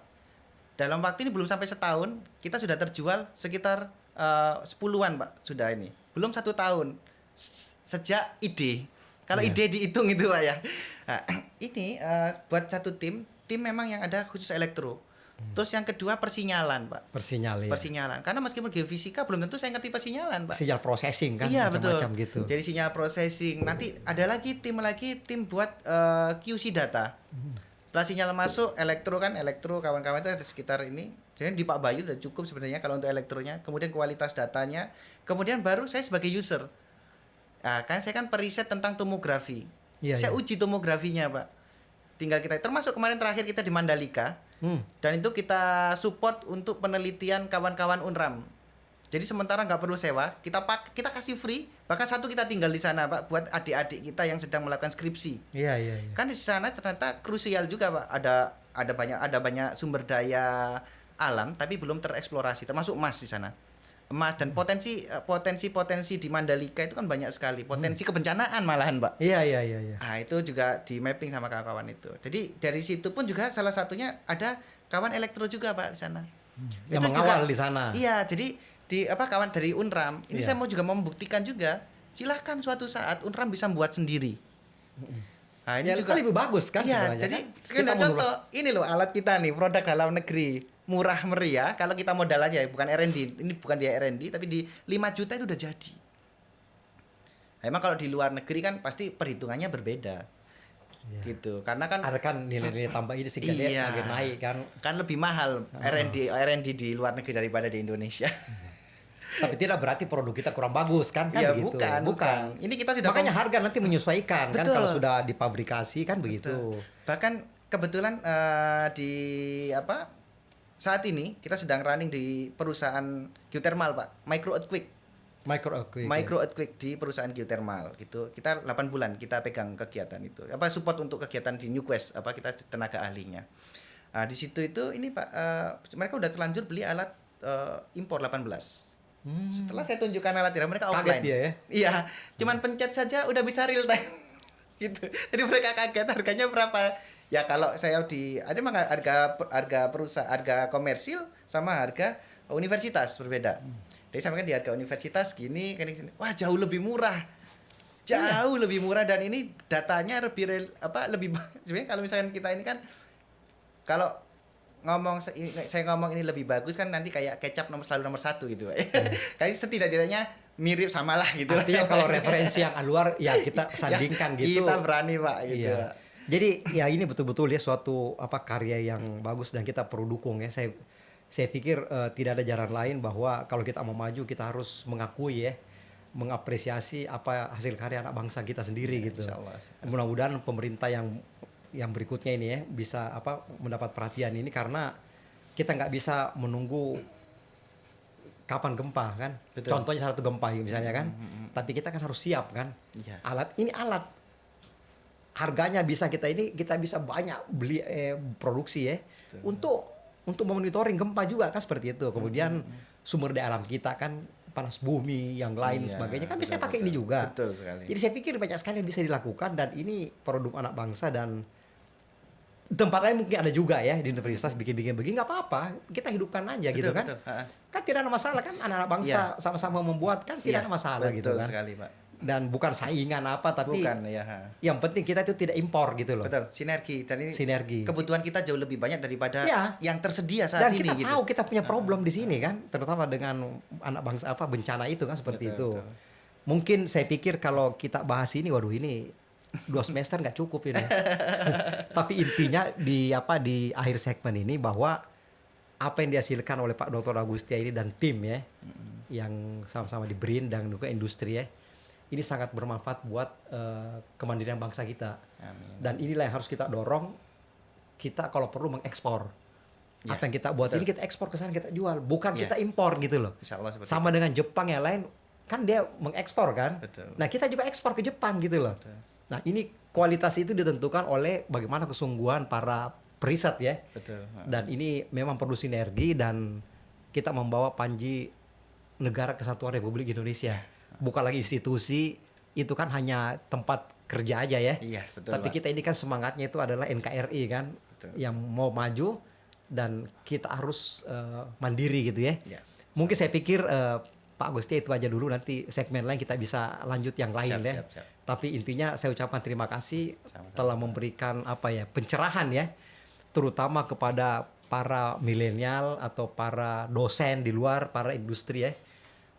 Speaker 2: Dalam waktu ini belum sampai setahun, kita sudah terjual sekitar 10-an, Pak, sudah ini. Belum 1 tahun sejak ide. Kalau ide dihitung itu, Pak ya. Nah, ini buat satu tim memang yang ada khusus elektro. Terus yang kedua persinyalan, Pak. Persinyalan. Karena meskipun geofisika belum tentu saya ngerti persinyalan, Pak.
Speaker 1: Sinyal processing kan,
Speaker 2: iya,
Speaker 1: macam-macam
Speaker 2: betul.
Speaker 1: gitu.
Speaker 2: Jadi sinyal processing. Nanti ada lagi tim buat QC data. Setelah sinyal masuk, elektro kawan-kawan itu ada sekitar ini. Jadi di Pak Bayu udah cukup sebenarnya kalau untuk elektronya. Kemudian kualitas datanya. Kemudian baru saya sebagai user. Nah, saya kan periset tentang tomografi. Saya uji tomografinya, Pak. Tinggal kita, termasuk kemarin terakhir kita di Mandalika. Dan itu kita support untuk penelitian kawan-kawan UNRAM. Jadi sementara nggak perlu sewa, kita kasih free, bahkan satu kita tinggal di sana, Pak, buat adik-adik kita yang sedang melakukan skripsi.
Speaker 1: Iya.
Speaker 2: Kan di sana ternyata krusial juga, Pak. Ada banyak sumber daya alam tapi belum tereksplorasi, termasuk emas di sana. Emas dan potensi di Mandalika itu kan banyak sekali, potensi kebencanaan malahan, Pak.
Speaker 1: Iya.
Speaker 2: Nah, itu juga di mapping sama kawan-kawan itu. Jadi dari situ pun juga salah satunya ada kawan elektro juga, Pak, di sana.
Speaker 1: Yang mengawal di sana.
Speaker 2: Iya, jadi kawan dari UNRAM. Ini saya mau membuktikan juga, silahkan suatu saat UNRAM bisa membuat sendiri. Nah, ini juga
Speaker 1: lebih bagus kan
Speaker 2: sebenarnya. Jadi kan contoh, ini loh alat kita nih, produk dalam negeri, murah meriah. Kalau kita modal aja, bukan R&D. Ini bukan dia R&D, tapi di 5 juta itu udah jadi. Emang kalau di luar negeri kan pasti perhitungannya berbeda. Gitu. Karena kan
Speaker 1: ada kan nilai-nilai tambah ini sehingga dia agak naik kan.
Speaker 2: Kan lebih mahal R&D di luar negeri daripada di Indonesia.
Speaker 1: Tapi tidak berarti produk kita kurang bagus kan
Speaker 2: Ya,
Speaker 1: begitu.
Speaker 2: bukan. Ini kita sudah
Speaker 1: makanya harga nanti menyesuaikan kan
Speaker 2: Betul.
Speaker 1: kalau sudah dipabrikasi kan begitu.
Speaker 2: Bahkan kebetulan di saat ini kita sedang running di perusahaan geothermal, Pak. Micro earthquake di perusahaan geothermal gitu. Kita 8 bulan kita pegang kegiatan itu. Support untuk kegiatan di Newquest, kita tenaga ahlinya. Di situ itu ini Pak, mereka udah terlanjur beli alat impor 18. Setelah saya tunjukkan alat itu mereka offline.
Speaker 1: Kaget dia ya?
Speaker 2: Iya, cuman pencet saja udah bisa real time. Gitu. Jadi mereka kaget harganya berapa. Ya kalau saya ada memang harga komersil sama harga universitas berbeda. Jadi sama kan di harga universitas gini, wah jauh lebih murah. Jauh lebih murah dan ini datanya lebih sebenarnya kalau misalkan kita ini kan kalau saya ngomong ini lebih bagus kan nanti kayak kecap selalu nomor 1 gitu, Pak. Kayak setidak-tidaknya mirip samalah gitu.
Speaker 1: Artinya kalau referensi yang luar ya kita sandingkan
Speaker 2: ya,
Speaker 1: gitu.
Speaker 2: Kita berani, Pak, gitu.
Speaker 1: Iya. Jadi ya ini betul-betul ya suatu karya yang bagus dan kita perlu dukung ya. Saya pikir tidak ada jalan lain bahwa kalau kita mau maju kita harus mengakui ya, mengapresiasi apa hasil karya anak bangsa kita sendiri ya, gitu. Mudah-mudahan pemerintah yang berikutnya ini ya bisa mendapat perhatian ini karena kita nggak bisa menunggu kapan gempa kan. Betul. Contohnya satu gempa misalnya kan. Tapi kita kan harus siap kan. Ya. Alat harganya bisa kita bisa banyak beli produksi ya. Betul. Untuk memonitoring gempa juga kan seperti itu. Kemudian sumber daya alam kita kan panas bumi yang lain sebagainya kan bisa pakai ini juga.
Speaker 2: Betul sekali.
Speaker 1: Jadi saya pikir banyak sekali yang bisa dilakukan dan ini produk anak bangsa dan tempat lain mungkin ada juga ya di universitas bikin begini nggak apa-apa kita hidupkan aja gitu kan. Kan tidak ada masalah kan anak-anak bangsa sama-sama membuat kan tidak ada masalah gitu kan.
Speaker 2: Sekali, Pak.
Speaker 1: Dan bukan saingan tapi yang penting kita itu tidak impor gitu loh.
Speaker 2: Betul, sinergi. Dan ini
Speaker 1: sinergi.
Speaker 2: Kebutuhan kita jauh lebih banyak daripada yang tersedia saat
Speaker 1: ini. Dan kita tahu kita punya problem di sini kan, terutama dengan anak bangsa bencana itu kan seperti itu. Betul. Mungkin saya pikir kalau kita bahas ini, waduh ini 2 semester nggak cukup ini. Tapi intinya di akhir segmen ini bahwa apa yang dihasilkan oleh Pak Dr. Agustia ini dan tim ya, yang sama-sama di BRIN dan juga industri ya. Ini sangat bermanfaat buat kemandirian bangsa kita. Amin. Dan inilah yang harus kita dorong. Kita kalau perlu mengekspor. Apa yang kita buat ini kita ekspor ke sana, kita jual. Bukan kita impor gitu loh. Sama dengan Jepang yang lain, kan dia mengekspor kan. Betul. Nah kita juga ekspor ke Jepang gitu loh. Betul. Nah ini kualitas itu ditentukan oleh bagaimana kesungguhan para periset ya. Betul. Dan ini memang perlu sinergi dan kita membawa panji Negara Kesatuan Republik Indonesia. Bukan lagi institusi, itu kan hanya tempat kerja aja ya. Iya, betul. Tapi kita ini kan semangatnya itu adalah NKRI kan, betul. Yang mau maju dan kita harus mandiri gitu ya. Mungkin saya pikir Pak Agustia itu aja dulu, nanti segmen lain kita bisa lanjut yang lain ya. Siap. Tapi intinya saya ucapkan terima kasih telah memberikan pencerahan ya, terutama kepada para milenial atau para dosen di luar, para industri ya.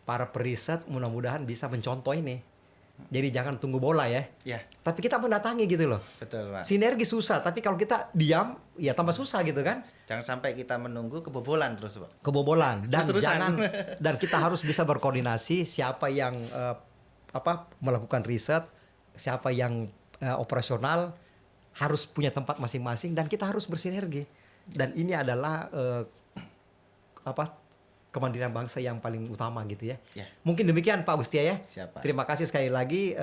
Speaker 1: Para periset mudah-mudahan bisa mencontoh ini. Jadi jangan tunggu bola ya. Tapi kita mendatangi gitu loh. Betul, Pak. Sinergi susah, tapi kalau kita diam ya tambah susah gitu kan.
Speaker 2: Jangan sampai kita menunggu kebobolan terus, Pak.
Speaker 1: Kebobolan dan dan kita harus bisa berkoordinasi siapa yang melakukan riset, siapa yang operasional harus punya tempat masing-masing dan kita harus bersinergi. Dan ini adalah kemandirian bangsa yang paling utama gitu ya. Mungkin demikian Pak Agustia ya. Siap, Terima kasih sekali lagi.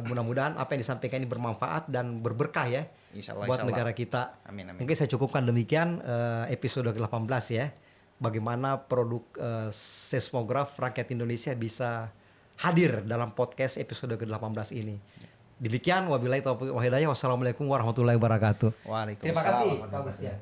Speaker 1: Mudah-mudahan apa yang disampaikan ini bermanfaat dan berberkah ya. Insyaallah, buat negara kita. Amin. Mungkin saya cukupkan demikian episode ke-18 ya. Bagaimana produk seismograf rakyat Indonesia bisa hadir dalam podcast episode ke-18 ini. Demikian wabillahi taufiq wal hidayah. Wassalamualaikum warahmatullahi wabarakatuh.
Speaker 2: Waalaikumsalam.
Speaker 1: Terima kasih Pak Agustia.